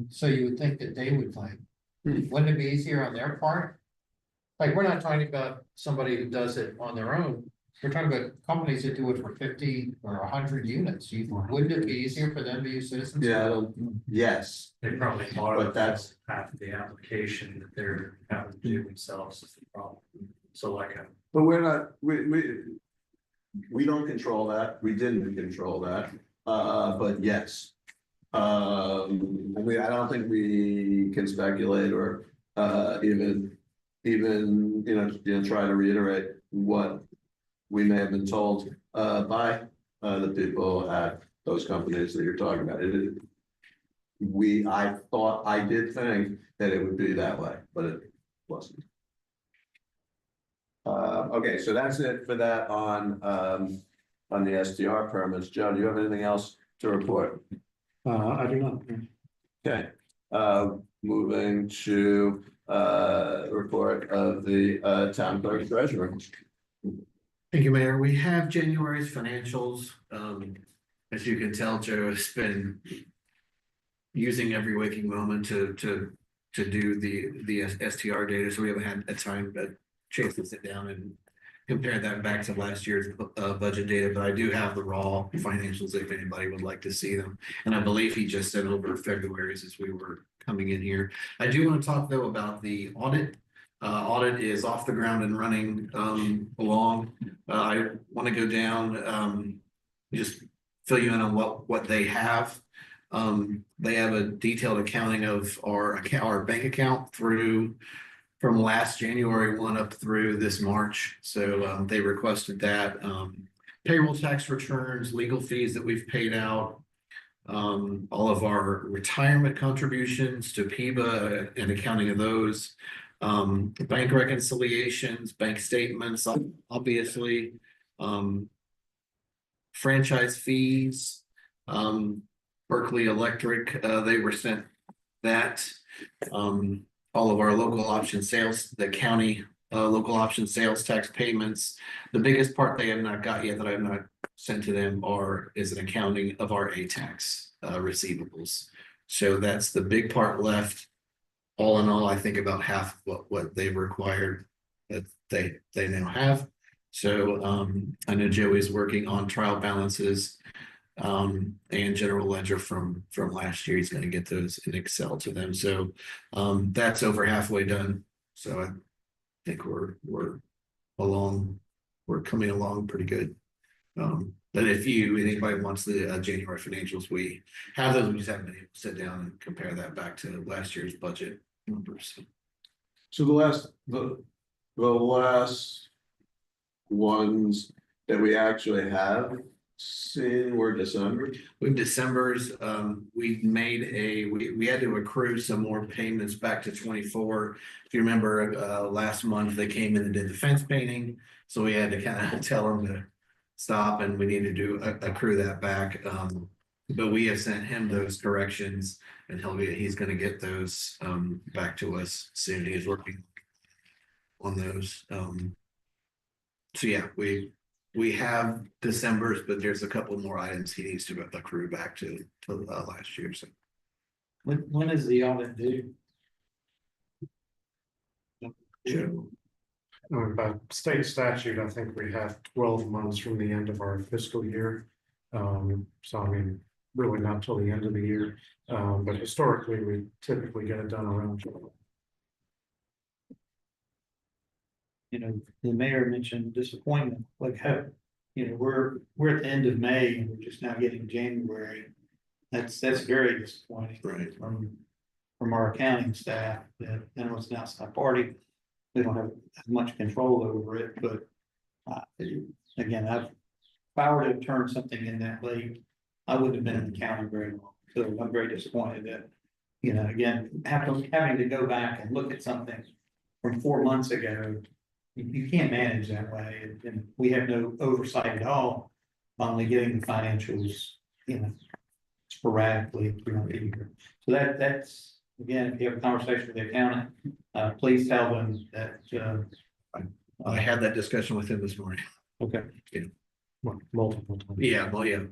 So you would think that they would like, wouldn't it be easier on their part? Like, we're not talking about somebody who does it on their own. We're talking about companies that do it for 50 or 100 units. Wouldn't it be easier for them to use Citizens? Yeah, yes, They probably but that's, half of the application that they're having to do themselves is the problem. So like but we're not, we don't control that. We didn't control that. But yes. I don't think we can speculate or even try to reiterate what we may have been told by the people at those companies that you're talking about. I did think that it would be that way, but it wasn't. Okay, so that's it for that on the STR permits. Joe, do you have anything else to report? I do not. Okay, moving to report of the town clerk treasurer. Thank you, Mayor. We have January's financials. As you can tell, Joe has been using every waking moment to do the STR data, so we haven't had a time, but chance to sit down and compare that back to last year's budget data. But I do have the raw financials if anybody would like to see them, and I believe he just sent over February's as we were coming in here. I do want to talk though about the audit. Audit is off the ground and running along. I want to go down, just fill you in on what they have. They have a detailed accounting of our bank account through from last January one up through this March. So they requested that. Payroll tax returns, legal fees that we've paid out. All of our retirement contributions to PIBA and accounting of those. Bank reconciliations, bank statements, obviously. Franchise fees. Berkeley Electric, they were sent that. All of our local option sales, the county local option sales tax payments. The biggest part they have not got yet that I have not sent to them is an accounting of our A-tax receivables. So that's the big part left. All in all, I think about half of what they've required that they now have. So I know Joey's working on trial balances and general ledger from last year. He's going to get those in Excel to them. So that's over halfway done. So I think we're coming along pretty good. But if anybody wants the January financials, we have those. We just haven't been able to sit down and compare that back to last year's budget numbers. So the last ones that we actually have seen were December. With December's, we had to accrue some more payments back to 24. If you remember, last month they came in and did the fence painting, so we had to kind of tell them to stop, and we needed to accrue that back. But we have sent him those corrections, and he's going to get those back to us soon. He's working on those. So yeah, we have December's, but there's a couple more items he needs to accrue back to last year. So When is the audit due? Joe. By state statute, I think we have 12 months from the end of our fiscal year. So I mean, really not till the end of the year. But historically, we typically get it done around July. You know, the mayor mentioned disappointment, like how, you know, we're at the end of May and we're just now getting January. That's very disappointing. Right. From our accounting staff that, you know, it's an outside party. We don't have as much control over it, but again, if I were to turn something in that late, I wouldn't have been in the county very long. So I'm very disappointed that, you know, again, having to go back and look at something from 4 months ago. You can't manage that way, and we have no oversight at all, only getting the financials, you know, sporadically throughout the year. So that's, again, if you have a conversation with the accountant, please tell them that. I had that discussion with him this morning. Okay. Yeah. Multiple times. Yeah, well, yeah.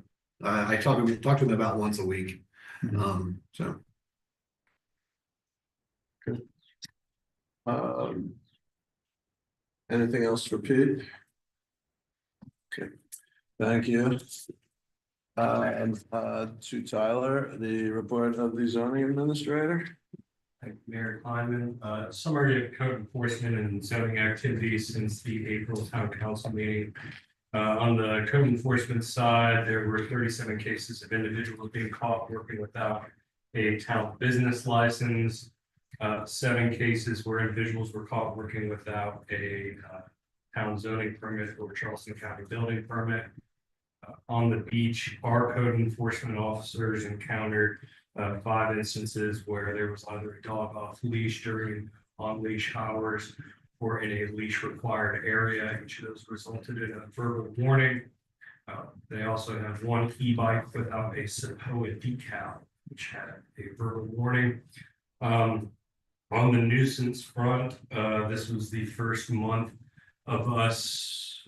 I talk to him about once a week. So. Good. Anything else for Pete? Okay, thank you. To Tyler, the report of the zoning administrator. Thank you, Mayor Kleinman. Summary of code enforcement and zoning activities since the April town council meeting. On the code enforcement side, there were 37 cases of individuals being caught working without a town business license. 7 cases where individuals were caught working without a town zoning permit or Charleston County building permit. On the beach, our code enforcement officers encountered 5 instances where there was either a dog off leash during on leash hours or in a leash required area. Each of those resulted in a verbal warning. They also have 1 e-bike without a SAPOA decal, which had a verbal warning. On the nuisance front, this was the first month of us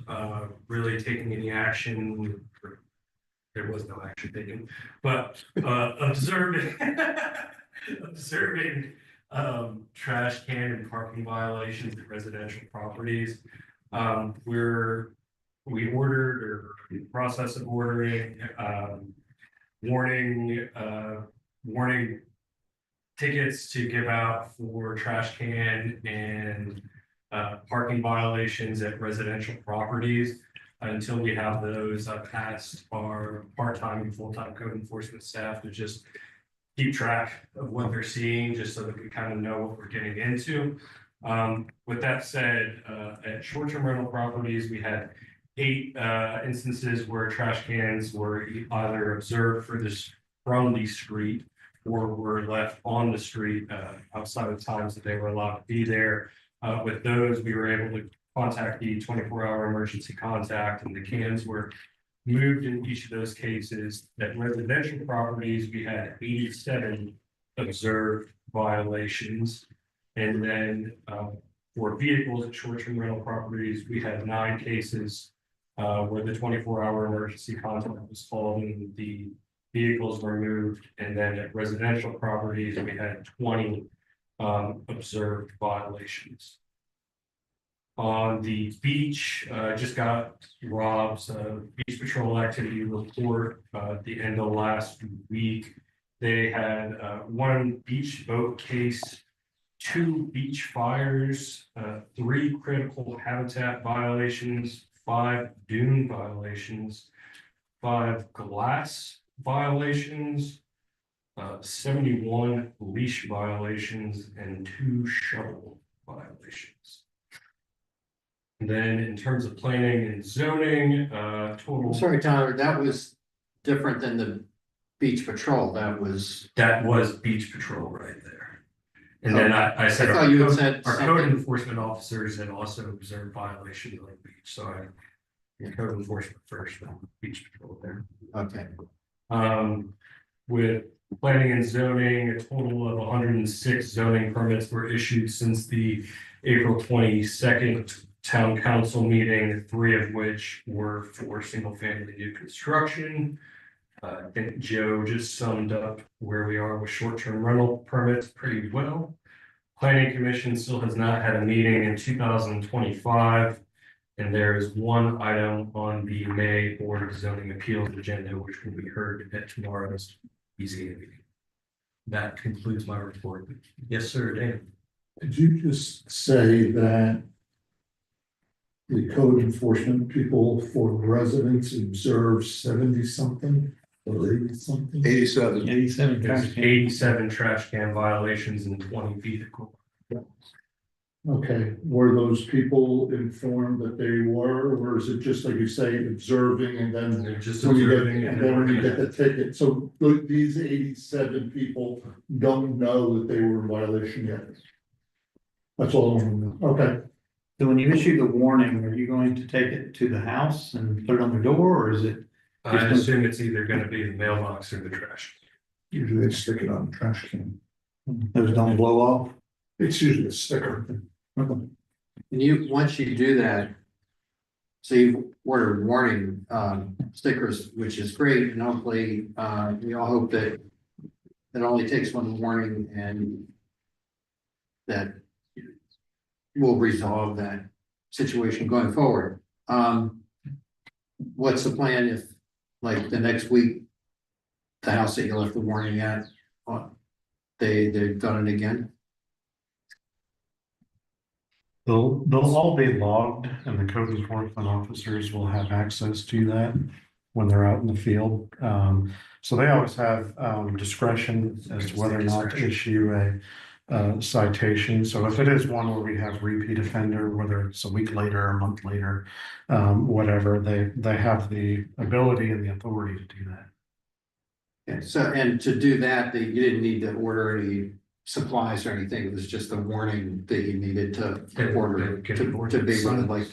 really taking any action. There was no action taken, but observing trash can and parking violations at residential properties. We ordered or in the process of ordering warning tickets to give out for trash can and parking violations at residential properties. Until we have those, I've asked our part-time and full-time code enforcement staff to just keep track of what they're seeing, just so that we kind of know what we're getting into. With that said, at short-term rental properties, we had 8 instances where trash cans were either observed from the street or were left on the street outside of times that they were allowed to be there. With those, we were able to contact the 24-hour emergency contact, and the cans were moved in each of those cases. At residential properties, we had 87 observed violations. And then for vehicles at short-term rental properties, we had 9 cases where the 24-hour emergency contact was called and the vehicles were moved. And then at residential properties, we had 20 observed violations. On the beach, just got Rob's beach patrol activity report at the end of last week. They had 1 beach boat case, 2 beach fires, 3 critical habitat violations, 5 dune violations, 5 glass violations, 71 leash violations, and 2 shovel violations. And then in terms of planning and zoning, total. I'm sorry, Tyler, that was different than the beach patrol. That was beach patrol right there. And then I said, I thought you had said our code something. enforcement officers had also observed violations on the beach, so code enforcement first, then beach patrol there. Okay. With planning and zoning, a total of 106 zoning permits were issued since the April 22nd town council meeting, 3 of which were for single family new construction. I think Joe just summed up where we are with short-term rental permits pretty well. Planning Commission still has not had a meeting in 2025. And there is 1 item on the May Board of Zoning Appeals agenda, which will be heard at tomorrow's BZA meeting. That concludes my report. Yes, sir, Dan. Did you just say that the code enforcement people for residents observe 70 something or 80 something? 87. 87 trash can violations and 20 vehicle. Okay, were those people informed that they were, or is it just like you say, observing and then They're just when you get, observing and then when you get the ticket? So these 87 people don't know that they were in violation yet? That's all I want to know. Okay. So when you issue the warning, are you going to take it to the house and put it on the door, or is it? I assume it's either going to be the mailbox or the trash. Usually they stick it on the trash can. Those don't blow off? It's usually a sticker. And once you do that, so you've ordered warning stickers, which is great, and hopefully we all hope that it only takes 1 warning and that will resolve that situation going forward. What's the plan if, like, the next week, the house that you left the warning at, they've done it again? They'll all be logged, and the code enforcement officers will have access to that when they're out in the field. So they always have discretion as to whether or not to issue a citation. So if it is one where we have repeat offender, whether it's a week later or a month later, whatever, they have the ability and the authority to do that. Okay, so, and to do that, you didn't need to order any supplies or anything, it was just a warning that you needed to order to be able to, like,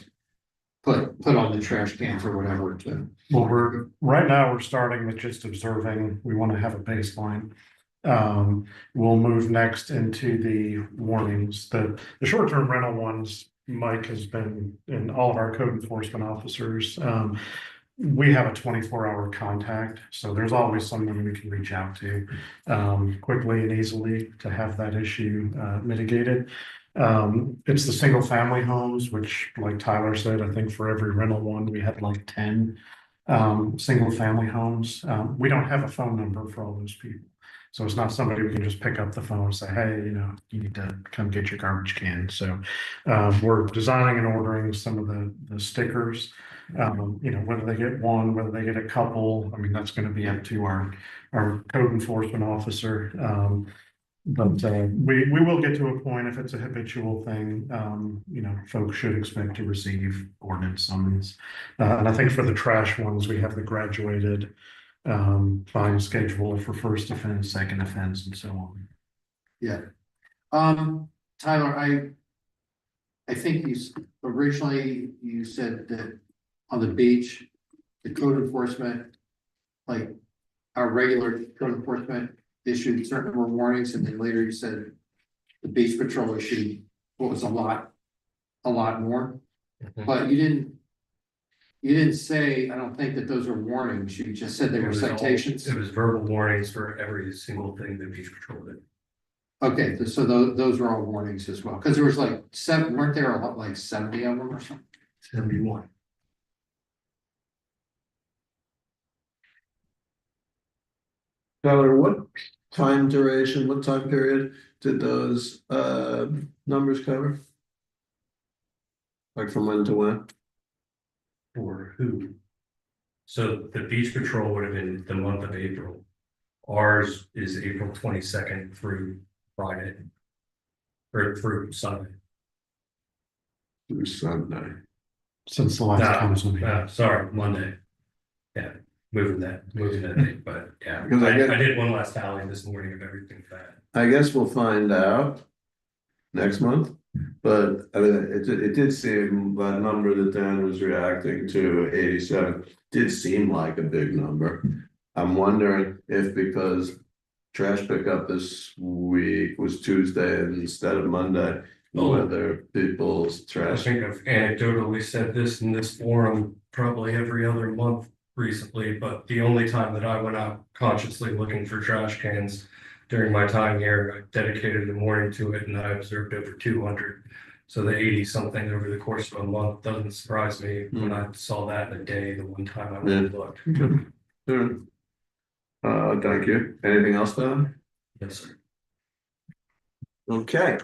put on the trash cans or whatever to. Well, right now we're starting with just observing. We want to have a baseline. We'll move next into the warnings. The short-term rental ones, Mike has been in all of our code enforcement officers. We have a 24-hour contact, so there's always someone we can reach out to quickly and easily to have that issue mitigated. It's the single family homes, which, like Tyler said, I think for every rental one, we had like 10 single family homes. We don't have a phone number for all those people. So it's not somebody we can just pick up the phone and say, hey, you need to come get your garbage can. So we're designing and ordering some of the stickers. Whether they get one, whether they get a couple, I mean, that's going to be up to our code enforcement officer. But, We will get to a point if it's a habitual thing, folks should expect to receive ordinance summons. And I think for the trash ones, we have the graduated fine schedule for first offense, second offense, and so on. Yeah. Tyler, I think originally you said that on the beach, the code enforcement, like our regular code enforcement issued certain warnings, and then later you said the beach patrol issued what was a lot more. But you didn't say, I don't think that those were warnings, you just said they were citations. It was verbal warnings for every single thing that Beach Patrol did. Okay, so those were all warnings as well, because there was like weren't there a lot, like 70 of them or something? 71. Tyler, what time duration, what time period did those numbers cover? Like from when to when? For who? So the Beach Patrol would have been the month of April. Ours is April 22nd through Friday. Or through Sunday. Through Sunday. Since the last council meeting. Sorry, Monday. Yeah, moving that date, but yeah, Because I I did one last tally this morning of everything that. I guess we'll find out next month, but I mean, it did seem that number that Dan was reacting to, 87, did seem like a big number. I'm wondering if because trash pickup this week was Tuesday instead of Monday, whether people's I trash. think I've anecdotally said this in this forum probably every other month recently, but the only time that I went out consciously looking for trash cans during my time here, I dedicated the morning to it and I observed over 200. So the 80 something over the course of a month doesn't surprise me when I saw that in a day, the one time I went and looked. Sure. Thank you. Anything else, Don? Yes, sir. Okay.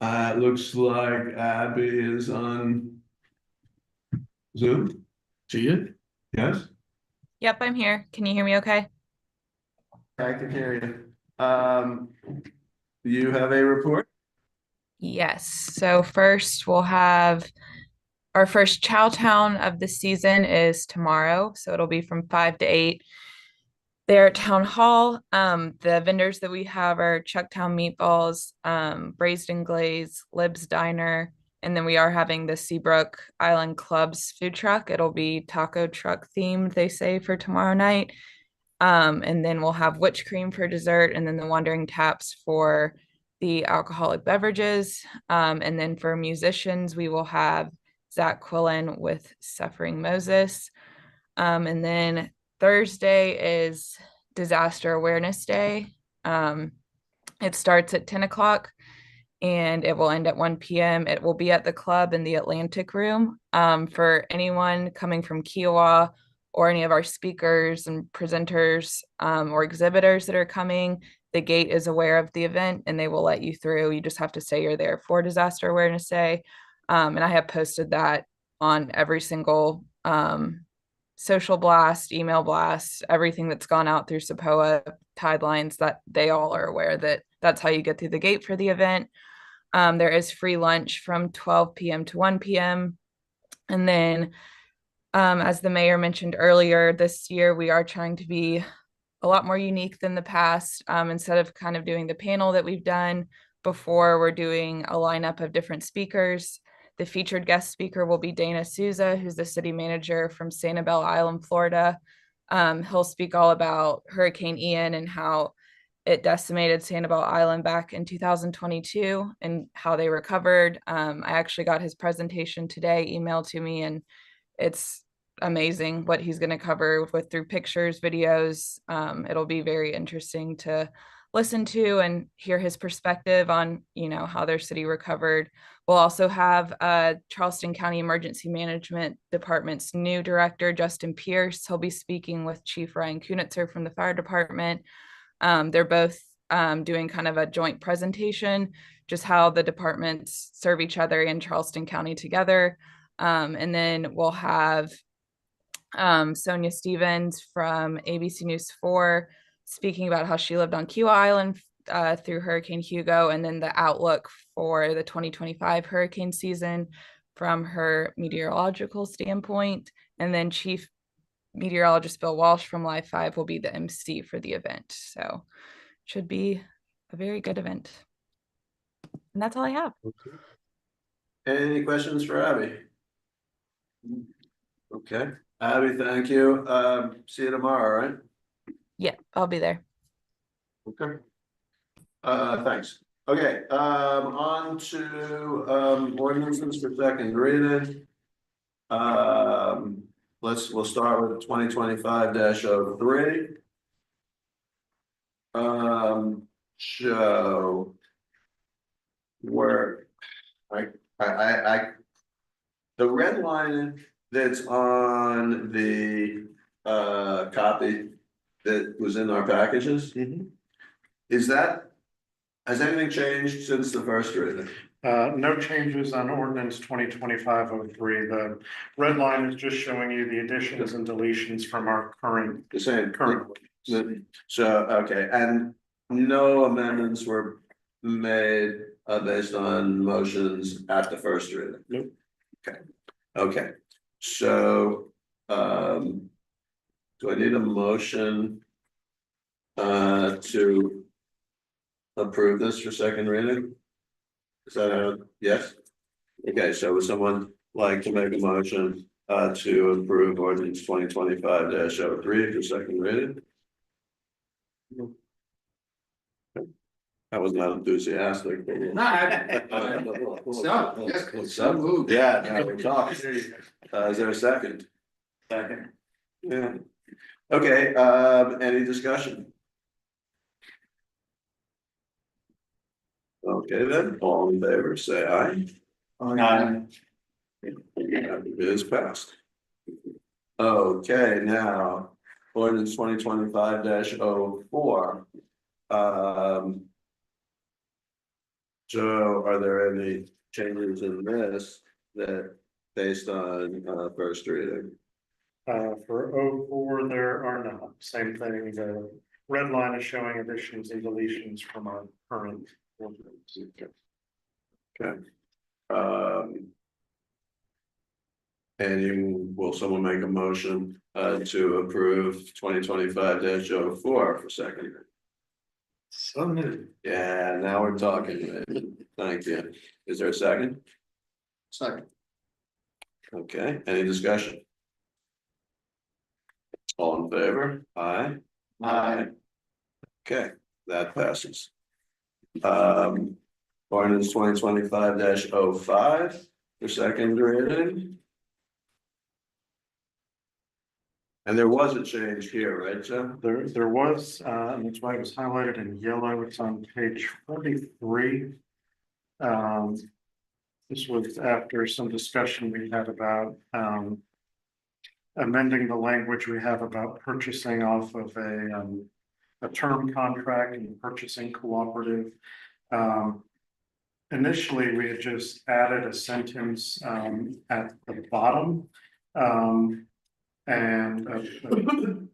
Looks like Abby is on Zoom. She is? Yes? Yep, I'm here. Can you hear me okay? I can hear you. You have a report? Yes. So first we'll have our first Chowtown of the season is tomorrow. So it'll be from 5 to 8 there at Town Hall. The vendors that we have are Chucktown Meatballs, Braised and Glaze, Lib's Diner, and then we are having the Seabrook Island Club's food truck. It'll be taco truck themed, they say, for tomorrow night. And then we'll have witch cream for dessert, and then the Wandering Taps for the alcoholic beverages. And then for musicians, we will have Zach Quillen with Suffering Moses. And then Thursday is Disaster Awareness Day. It starts at 10 o'clock and it will end at 1 p.m. It will be at the club in the Atlantic Room. For anyone coming from Kiowa or any of our speakers and presenters or exhibitors that are coming, the gate is aware of the event and they will let you through. You just have to say you're there for Disaster Awareness Day. And I have posted that on every single social blast, email blast, everything that's gone out through SAPOA guidelines, that they all are aware that that's how you get through the gate for the event. There is free lunch from 12 p.m. to 1 p.m. And then, as the mayor mentioned earlier, this year we are trying to be a lot more unique than the past. Instead of kind of doing the panel that we've done before, we're doing a lineup of different speakers. The featured guest speaker will be Dana Souza, who's the city manager from Sanibel Island, Florida. He'll speak all about Hurricane Ian and how it decimated Sanibel Island back in 2022 and how they recovered. I actually got his presentation today emailed to me, and it's amazing what he's going to cover through pictures, videos. It'll be very interesting to listen to and hear his perspective on, how their city recovered. We'll also have Charleston County Emergency Management Department's new director, Justin Pierce. He'll be speaking with Chief Ryan Kunitzer from the fire department. They're both doing kind of a joint presentation, just how the departments serve each other in Charleston County together. And then we'll have Sonia Stevens from ABC News 4 speaking about how she lived on Kiowa Island through Hurricane Hugo, and then the outlook for the 2025 hurricane season from her meteorological standpoint. And then Chief Meteorologist Bill Walsh from Live 5 will be the MC for the event. So should be a very good event. And that's all I have. Any questions for Abby? Okay, Abby, thank you. See you tomorrow, all right? Yeah, I'll be there. Okay. Thanks. Okay, on to, ordinances for second reading. We'll start with 2025-03. So. Where, the red line that's on the, copy that was in our packages. Is that, has anything changed since the first reading? No changes on ordinance 2025-03. The red line is just showing you the additions and deletions from our current. The same. Current. So, okay, and no amendments were made based on motions at the first reading? Nope. Okay, so, do I need a motion to approve this for second reading? Is that a yes? Okay, so would someone like to make a motion to approve ordinance 2025-03 for second reading? I was not enthusiastic. So moved. Yeah, now we're talking. Is there a second? Second. Yeah. Okay, any discussion? Okay, then, all in favor, say aye. It is passed. Okay, now, ordinance 2025-04. So are there any changes in this that based on first reading? For 04, there are none. Same thing, the red line is showing additions and deletions from our current ordinance. Okay. Will someone make a motion to approve 2025-04 for second reading? So moved. Yeah, now we're talking. Thank you. Is there a second? Second. Okay, any discussion? All in favor? Aye. Aye. Okay, that passes. Ordinance 2025-05 for second reading. And there was a change here, right, Joe? There was, and that's why it was highlighted in yellow. It's on page 43. This was after some discussion we had about amending the language we have about purchasing off of a term contract and purchasing cooperative. Initially, we had just added a sentence at the bottom. And a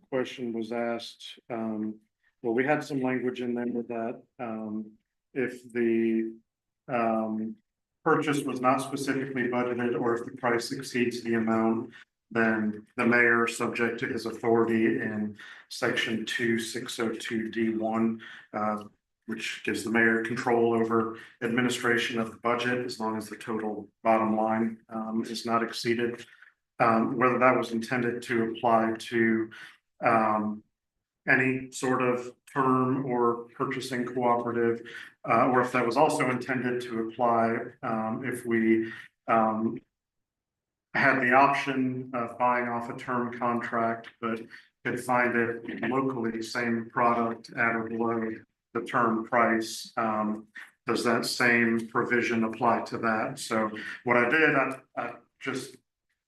question was asked, well, we had some language in there that if the purchase was not specifically budgeted, or if the price exceeds the amount, then the mayor, subject to his authority in section 2602 D1, which gives the mayor control over administration of the budget as long as the total bottom line is not exceeded. Whether that was intended to apply to any sort of term or purchasing cooperative, or if that was also intended to apply if we had the option of buying off a term contract, but could find it locally, same product at or below the term price. Does that same provision apply to that? So what I did, I just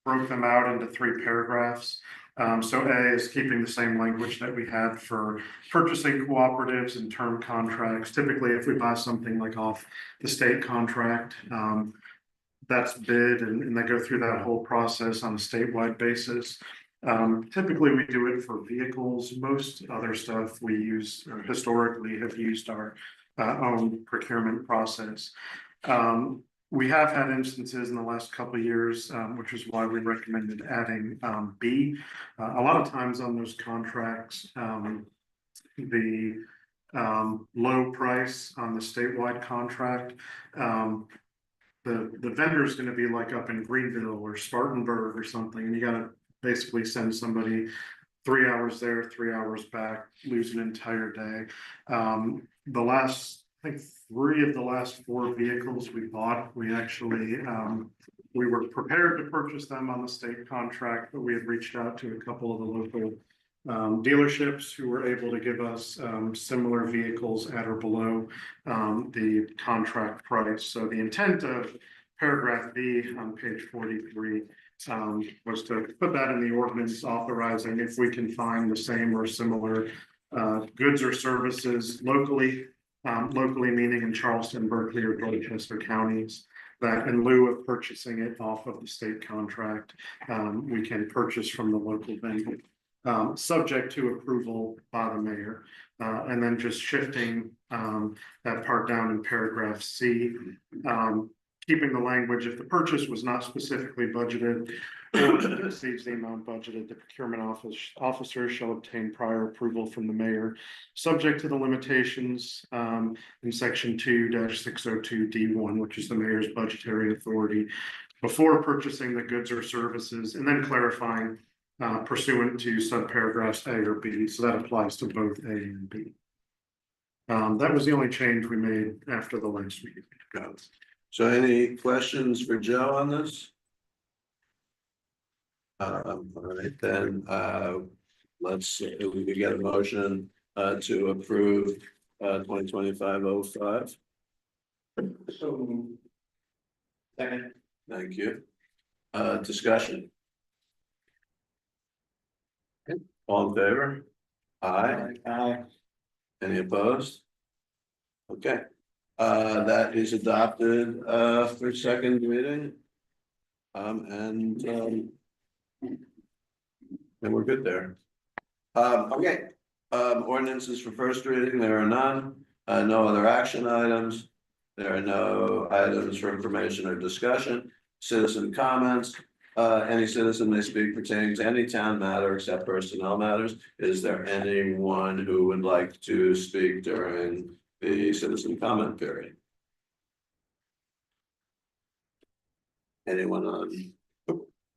broke them out into 3 paragraphs. So A is keeping the same language that we had for purchasing cooperatives and term contracts. Typically, if we buy something like off the state contract, that's bid and they go through that whole process on a statewide basis. Typically, we do it for vehicles. Most other stuff we use, or historically have used our own procurement process. We have had instances in the last couple of years, which is why we recommended adding B. A lot of times on those contracts, the low price on the statewide contract, the vendor is going to be like up in Greenville or Spartanburg or something, and you got to basically send somebody 3 hours there, 3 hours back, lose an entire day. The last, I think 3 of the last 4 vehicles we bought, we actually, we were prepared to purchase them on the state contract, but we had reached out to a couple of the local dealerships who were able to give us similar vehicles at or below the contract price. So the intent of paragraph B on page 43 was to put that in the ordinance authorizing if we can find the same or similar goods or services locally, locally meaning in Charleston, Berkeley, or Dorchester counties, that in lieu of purchasing it off of the state contract, we can purchase from the local vendor, subject to approval by the mayor. And then just shifting that part down in paragraph C, keeping the language, if the purchase was not specifically budgeted or exceeds the amount budgeted, the procurement officer shall obtain prior approval from the mayor, subject to the limitations in section 2-602 D1, which is the mayor's budgetary authority, before purchasing the goods or services, and then clarifying pursuant to subparagraphs A or B. So that applies to both A and B. That was the only change we made after the last meeting. Got it. So any questions for Joe on this? All right, then, let's see, we could get a motion to approve 2025-05. So. Second. Thank you. Discussion. All in favor? Aye. Aye. Any opposed? Okay, that is adopted for second reading. And we're good there. Okay, ordinances for first reading, there are none, no other action items. There are no items for information or discussion, citizen comments. Any citizen may speak pertaining to any town matter except personnel matters. Is there anyone who would like to speak during the citizen comment period? Anyone on?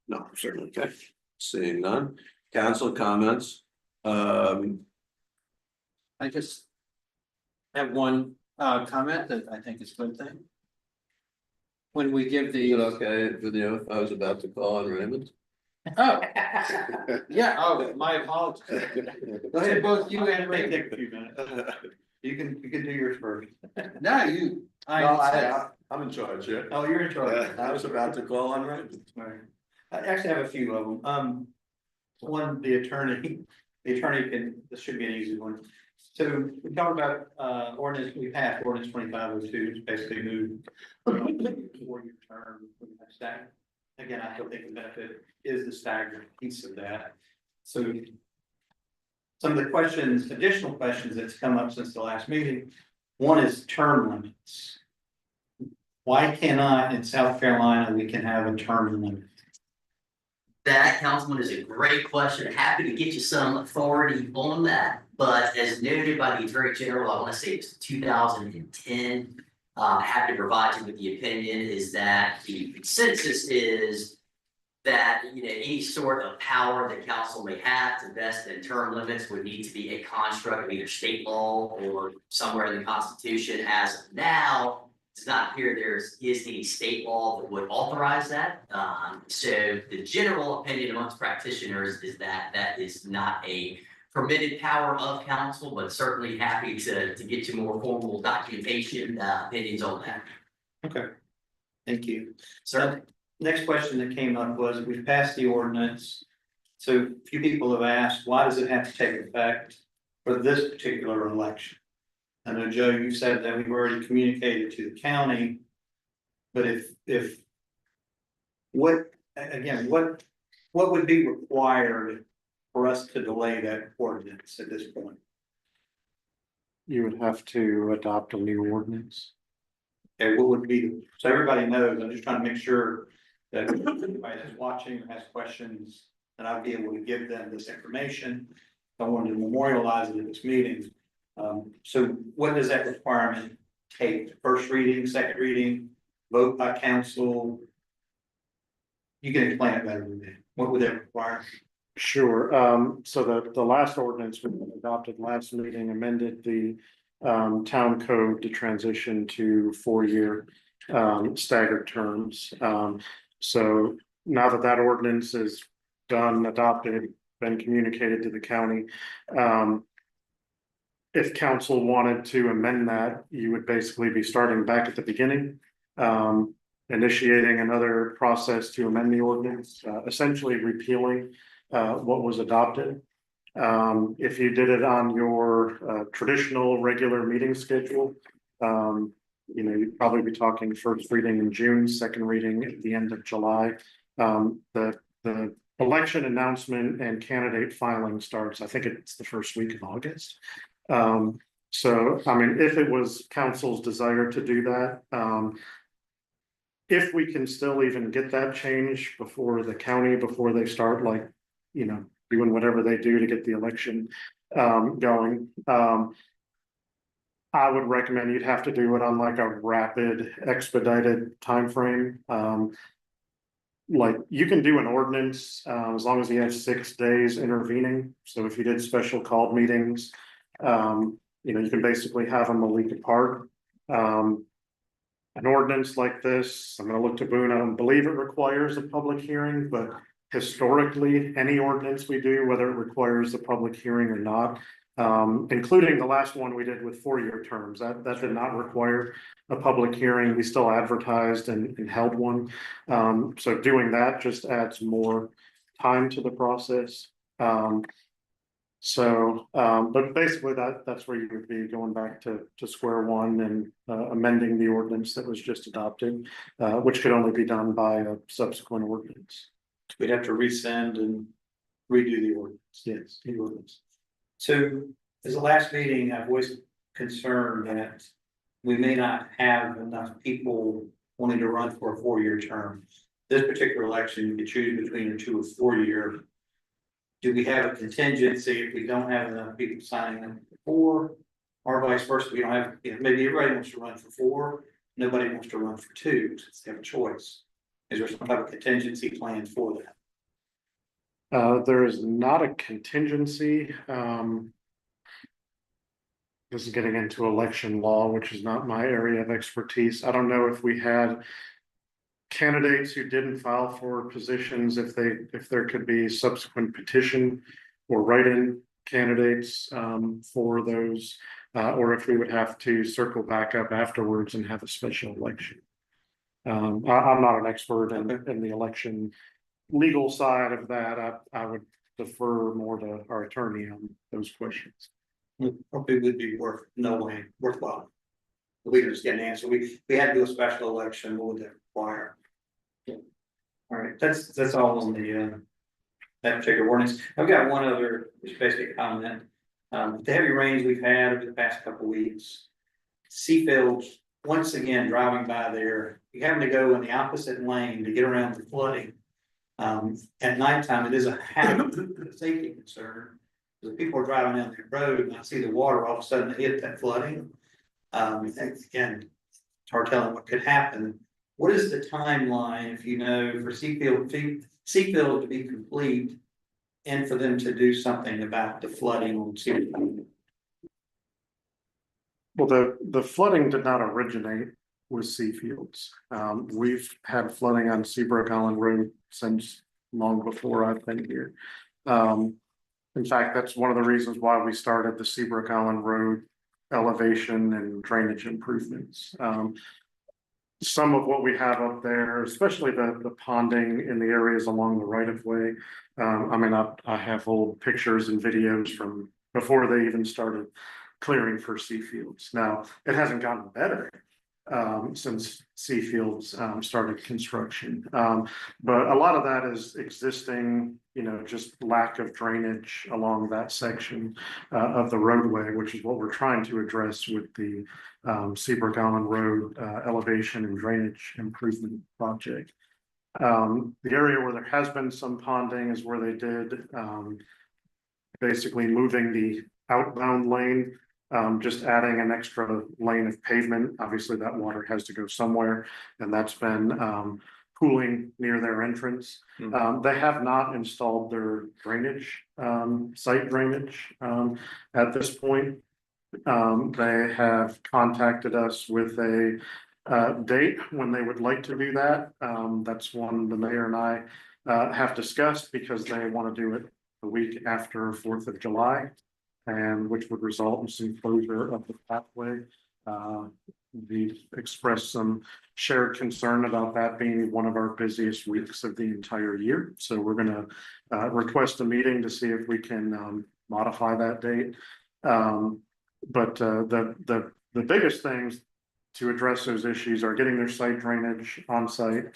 No, certainly, okay. Seeing none. Council comments. I just have one comment that I think is a good thing. When we give Is the. it okay with the oath? I was about to call on Raymond. Oh, yeah, oh, my apologies. Go ahead, both you and Take Rick. a few minutes. You can do yours first. No, you. I'm in charge here. Oh, you're in charge. I was about to call on Raymond. I actually have a few of them. One, the attorney can, this should be an easy one. So we talked about ordinance, we passed ordinance 2502, which basically moved 4-year term. Again, I still think the benefit is the staggered piece of that. So some of the questions, additional questions that's come up since the last meeting. One is term limits. Why cannot in South Carolina, we can have a term limit? That, Councilman, is a great question. Happy to get you some authority on that. But as noted by the Attorney General, I want to say it's 2010. Happy to provide you with the opinion is that the consensus is that any sort of power the council may have to vest in term limits would need to be a construct of either state law or somewhere in the Constitution. As of now, it's not clear there is any state law that would authorize that. So the general opinion amongst practitioners is that that is not a permitted power of council, but certainly happy to get you more formal documentation, opinions on that. Okay, thank you. Certainly. Next question that came up was, we've passed the ordinance. So a few people have asked, why does it have to take effect for this particular election? I know, Joe, you said that we've already communicated to the county. But if what what would be required for us to delay that ordinance at this point? You would have to adopt a new ordinance. And what would be, so everybody knows, I'm just trying to make sure that anybody that's watching or has questions, that I'll be able to give them this information. I wanted to memorialize it at this meeting. So what does that requirement take? First reading, second reading, vote by council? You can explain it better than me. What would that require? Sure, so the last ordinance we adopted last meeting amended the town code to transition to 4-year staggered terms. So now that that ordinance is done, adopted, been communicated to the county. If council wanted to amend that, you would basically be starting back at the beginning. Initiating another process to amend the ordinance, essentially repealing what was adopted. If you did it on your traditional regular meeting schedule, you'd probably be talking first reading in June, second reading at the end of July. The election announcement and candidate filing starts, I think it's the first week of August. So, I mean, if it was council's desire to do that, if we can still even get that change before the county, before they start doing whatever they do to get the election going. I would recommend you'd have to do it on like a rapid expedited timeframe. Like you can do an ordinance as long as you have 6 days intervening. So if you did special called meetings, you can basically have them a week apart. An ordinance like this, I'm gonna look to Boone, I don't believe it requires a public hearing, but historically, any ordinance we do, whether it requires a public hearing or not, including the last one we did with 4-year terms, that did not require a public hearing. We still advertised and held one. So doing that just adds more time to the process. But basically that's where you would be going back to square one and amending the ordinance that was just adopted, which could only be done by a subsequent ordinance. We'd have to resend and redo the ordinance. Yes. The ordinance. So as the last meeting, I voiced concern that we may not have enough people wanting to run for a 4-year term. This particular election, you could choose between a 2 or 4-year. Do we have a contingency if we don't have enough people signing up for 4, or vice versa? We don't have, maybe everybody wants to run for 4, nobody wants to run for 2, since they have a choice. Is there some type of contingency plan for that? There is not a contingency. This is getting into election law, which is not my area of expertise. I don't know if we had candidates who didn't file for positions, if there could be subsequent petition or write-in candidates for those, or if we would have to circle back up afterwards and have a special election. I'm not an expert in the election legal side of that. I would defer more to our attorney on those questions. Probably would be worthwhile. We can just get an answer. We had to do a special election. What would that require? All right, that's all on the that particular ordinance. I've got one other just basic comment. The heavy rains we've had over the past couple of weeks, Seafield, once again driving by there, you having to go in the opposite lane to get around the flooding. At nighttime, it is a hazard, a safety concern. The people are driving down the road and I see the water all of a sudden hit that flooding. Again, it's hard telling what could happen. What is the timeline, if you know, for Seafield to be complete and for them to do something about the flooding on Seafield? Well, the flooding did not originate with Seafields. We've had flooding on Seabrook Island Road since long before I've been here. In fact, that's one of the reasons why we started the Seabrook Island Road elevation and drainage improvements. Some of what we have up there, especially the ponding in the areas along the right of way. I have old pictures and videos from before they even started clearing for Seafields. Now, it hasn't gotten better. since Seafields started construction. But a lot of that is existing, just lack of drainage along that section of the roadway, which is what we're trying to address with the Seabrook Island Road elevation and drainage improvement project. The area where there has been some ponding is where they did basically moving the outbound lane, just adding an extra lane of pavement. Obviously, that water has to go somewhere, and that's been pooling near their entrance. They have not installed their drainage, site drainage at this point. They have contacted us with a date when they would like to do that. That's one the mayor and I have discussed, because they want to do it the week after 4th of July, and which would result in some closure of the pathway. We've expressed some shared concern about that being one of our busiest weeks of the entire year. So we're going to request a meeting to see if we can modify that date. But the biggest things to address those issues are getting their site drainage on site,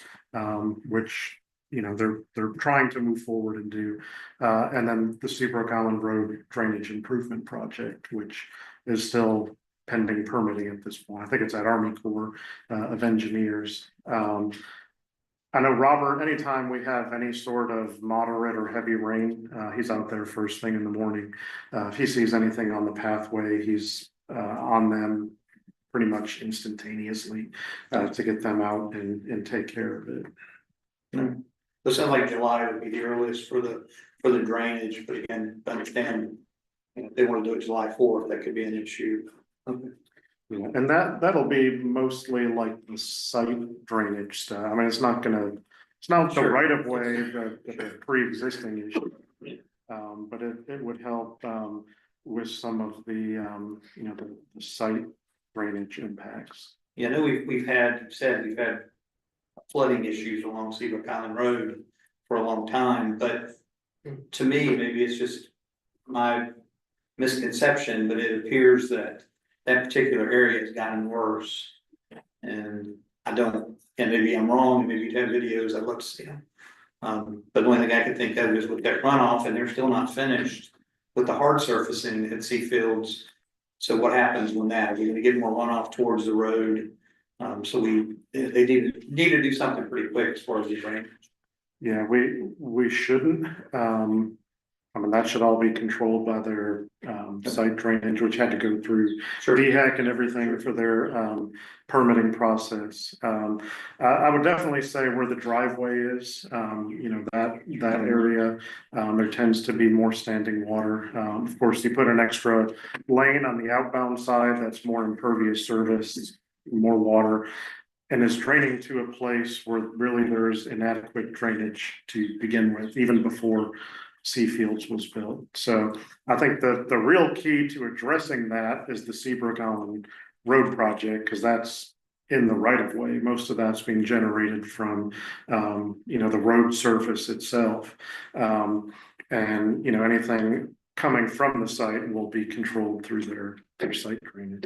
which they're trying to move forward and do, and then the Seabrook Island Road Drainage Improvement Project, which is still pending permitting at this point. I think it's at Army Corps of Engineers. I know Robert, anytime we have any sort of moderate or heavy rain, he's out there first thing in the morning. If he sees anything on the pathway, he's on them pretty much instantaneously to get them out and take care of it. It sounds like July would be the earliest for the drainage, but again, understand, if they want to do it July 4th, that could be an issue. Okay. Yeah, and that'll be mostly like the site drainage stuff. I mean, it's not the right of way, the pre-existing issue. But it would help with some of the the site drainage impacts. Yeah, I know we've had flooding issues along Seabrook Island Road for a long time, but to me, maybe it's just my misconception, but it appears that particular area has gotten worse. And and maybe I'm wrong, maybe you have videos, I look to see them. But the only thing I could think of is with that runoff, and they're still not finished with the hard surfacing at Seafields. So what happens when that? Are we gonna get more runoff towards the road? So they need to do something pretty quick as far as the drainage. Yeah, we shouldn't. I mean, that should all be controlled by their site drainage, which had to go through DHEC and everything for their permitting process. I would definitely say where the driveway is, that area, there tends to be more standing water. Of course, you put an extra lane on the outbound side, that's more impervious surface, more water, and is draining to a place where really there's inadequate drainage to begin with, even before Seafields was built. So I think the real key to addressing that is the Seabrook Island Road project, because that's in the right of way. Most of that's being generated from the road surface itself. And anything coming from the site will be controlled through their site drainage.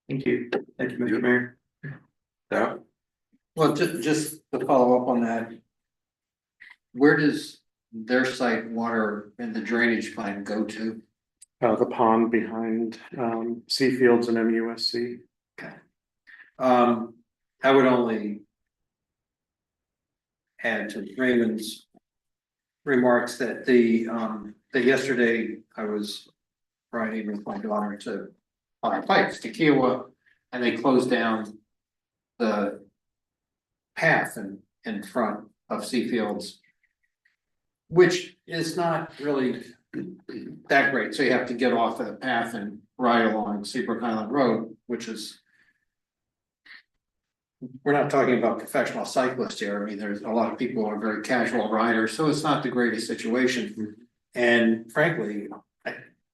Thank you, Mr. Mayor. Yeah. Well, just to follow up on that, where does their site water and the drainage plan go to? The pond behind Seafields and MUSC. Okay. I would only add to Raymond's remarks that that yesterday I was riding with my daughter to Fire Pikes to Kiowa, and they closed down the path in front of Seafields, which is not really that great. So you have to get off of the path and ride along Seabrook Island Road, which is, we're not talking about professional cyclists here. I mean, there's a lot of people who are very casual riders, so it's not the greatest situation. And frankly,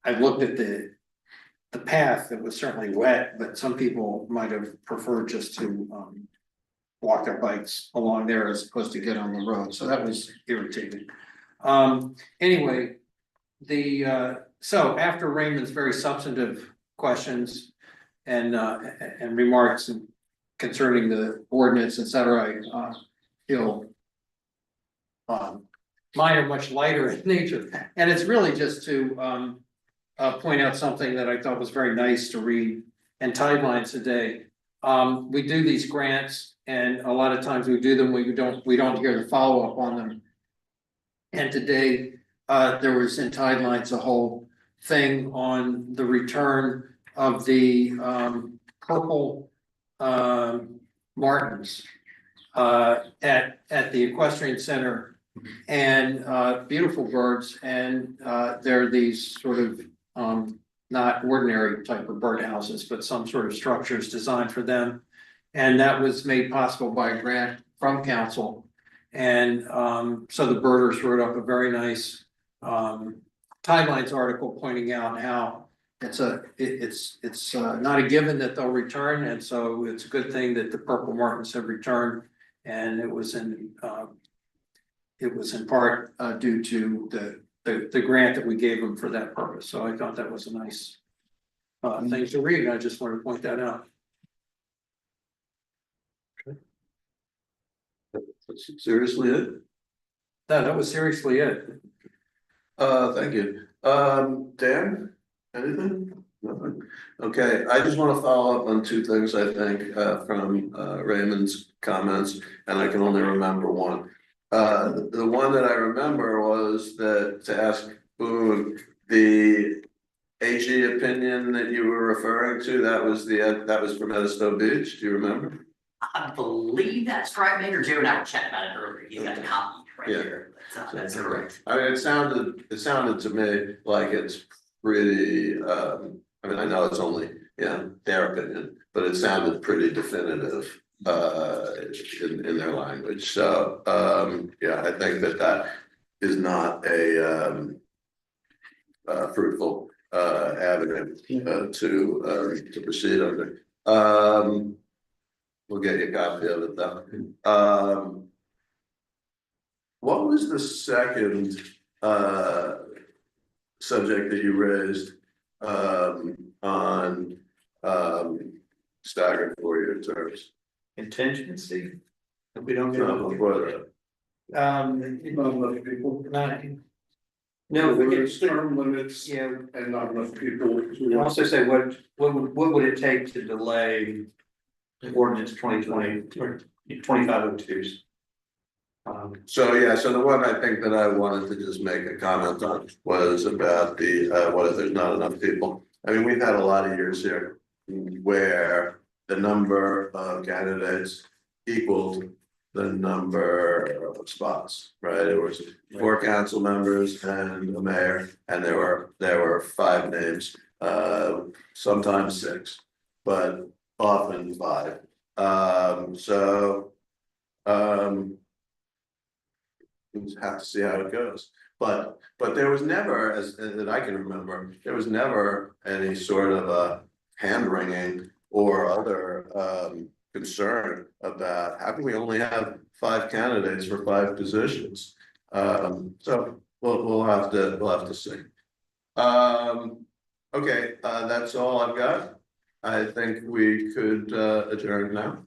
I looked at the path. It was certainly wet, but some people might have preferred just to walk their bikes along there as opposed to get on the road. So that was irritating. Anyway, so after Raymond's very substantive questions, and remarks concerning the ordinance, et cetera, I feel mine are much lighter in nature, and it's really just to point out something that I thought was very nice to read in Tidelines today. We do these grants, and a lot of times we do them, we don't hear the follow-up on them. And today, there was in Tidelines a whole thing on the return of the purple martins at the equestrian center. And beautiful birds, and they're these sort of not ordinary type of birdhouses, but some sort of structures designed for them. And that was made possible by a grant from council. And so the birders wrote up a very nice Tidelines article pointing out how it's not a given that they'll return, and so it's a good thing that the purple martins have returned. And it was in part due to the grant that we gave them for that purpose. So I thought that was a nice thing to read. I just wanted to point that out. That's seriously it? That was seriously it. Thank you. Dan, anything? Nothing? Okay, I just want to follow up on two things, I think, from Raymond's comments, and I can only remember one. The one that I remember was that to ask Boone, the AG opinion that you were referring to, that was from Edisto Beach, do you remember? I believe that's right, Mayor. Joe and I were chatting about it earlier. You got the copy right Yeah. here. That's correct. I mean, it sounded to me like it's pretty, I mean, I know it's only, their opinion, but it sounded pretty definitive in their language. So, I think that is not a fruitful avenue to proceed under. We'll get you a copy of it though. What was the second subject that you raised on staggered 4-year terms? Contingency. If we don't get. No, before that. No, we get term limits. Yeah, And not enough people. I also say, what would it take to delay ordinance 2020 or 2502s? So the one I think that I wanted to just make a comment on was about the, what if there's not enough people? I mean, we've had a lot of years here where the number of candidates equaled the number of spots, right? It was 4 council members and a mayor, and there were 5 names, sometimes 6, but often 5. We'll have to see how it goes, but there was never, as that I can remember, there was never any sort of a hand wringing or other concern about how can we only have 5 candidates for 5 positions. So we'll have to see. Okay, that's all I've got. I think we could adjourn now.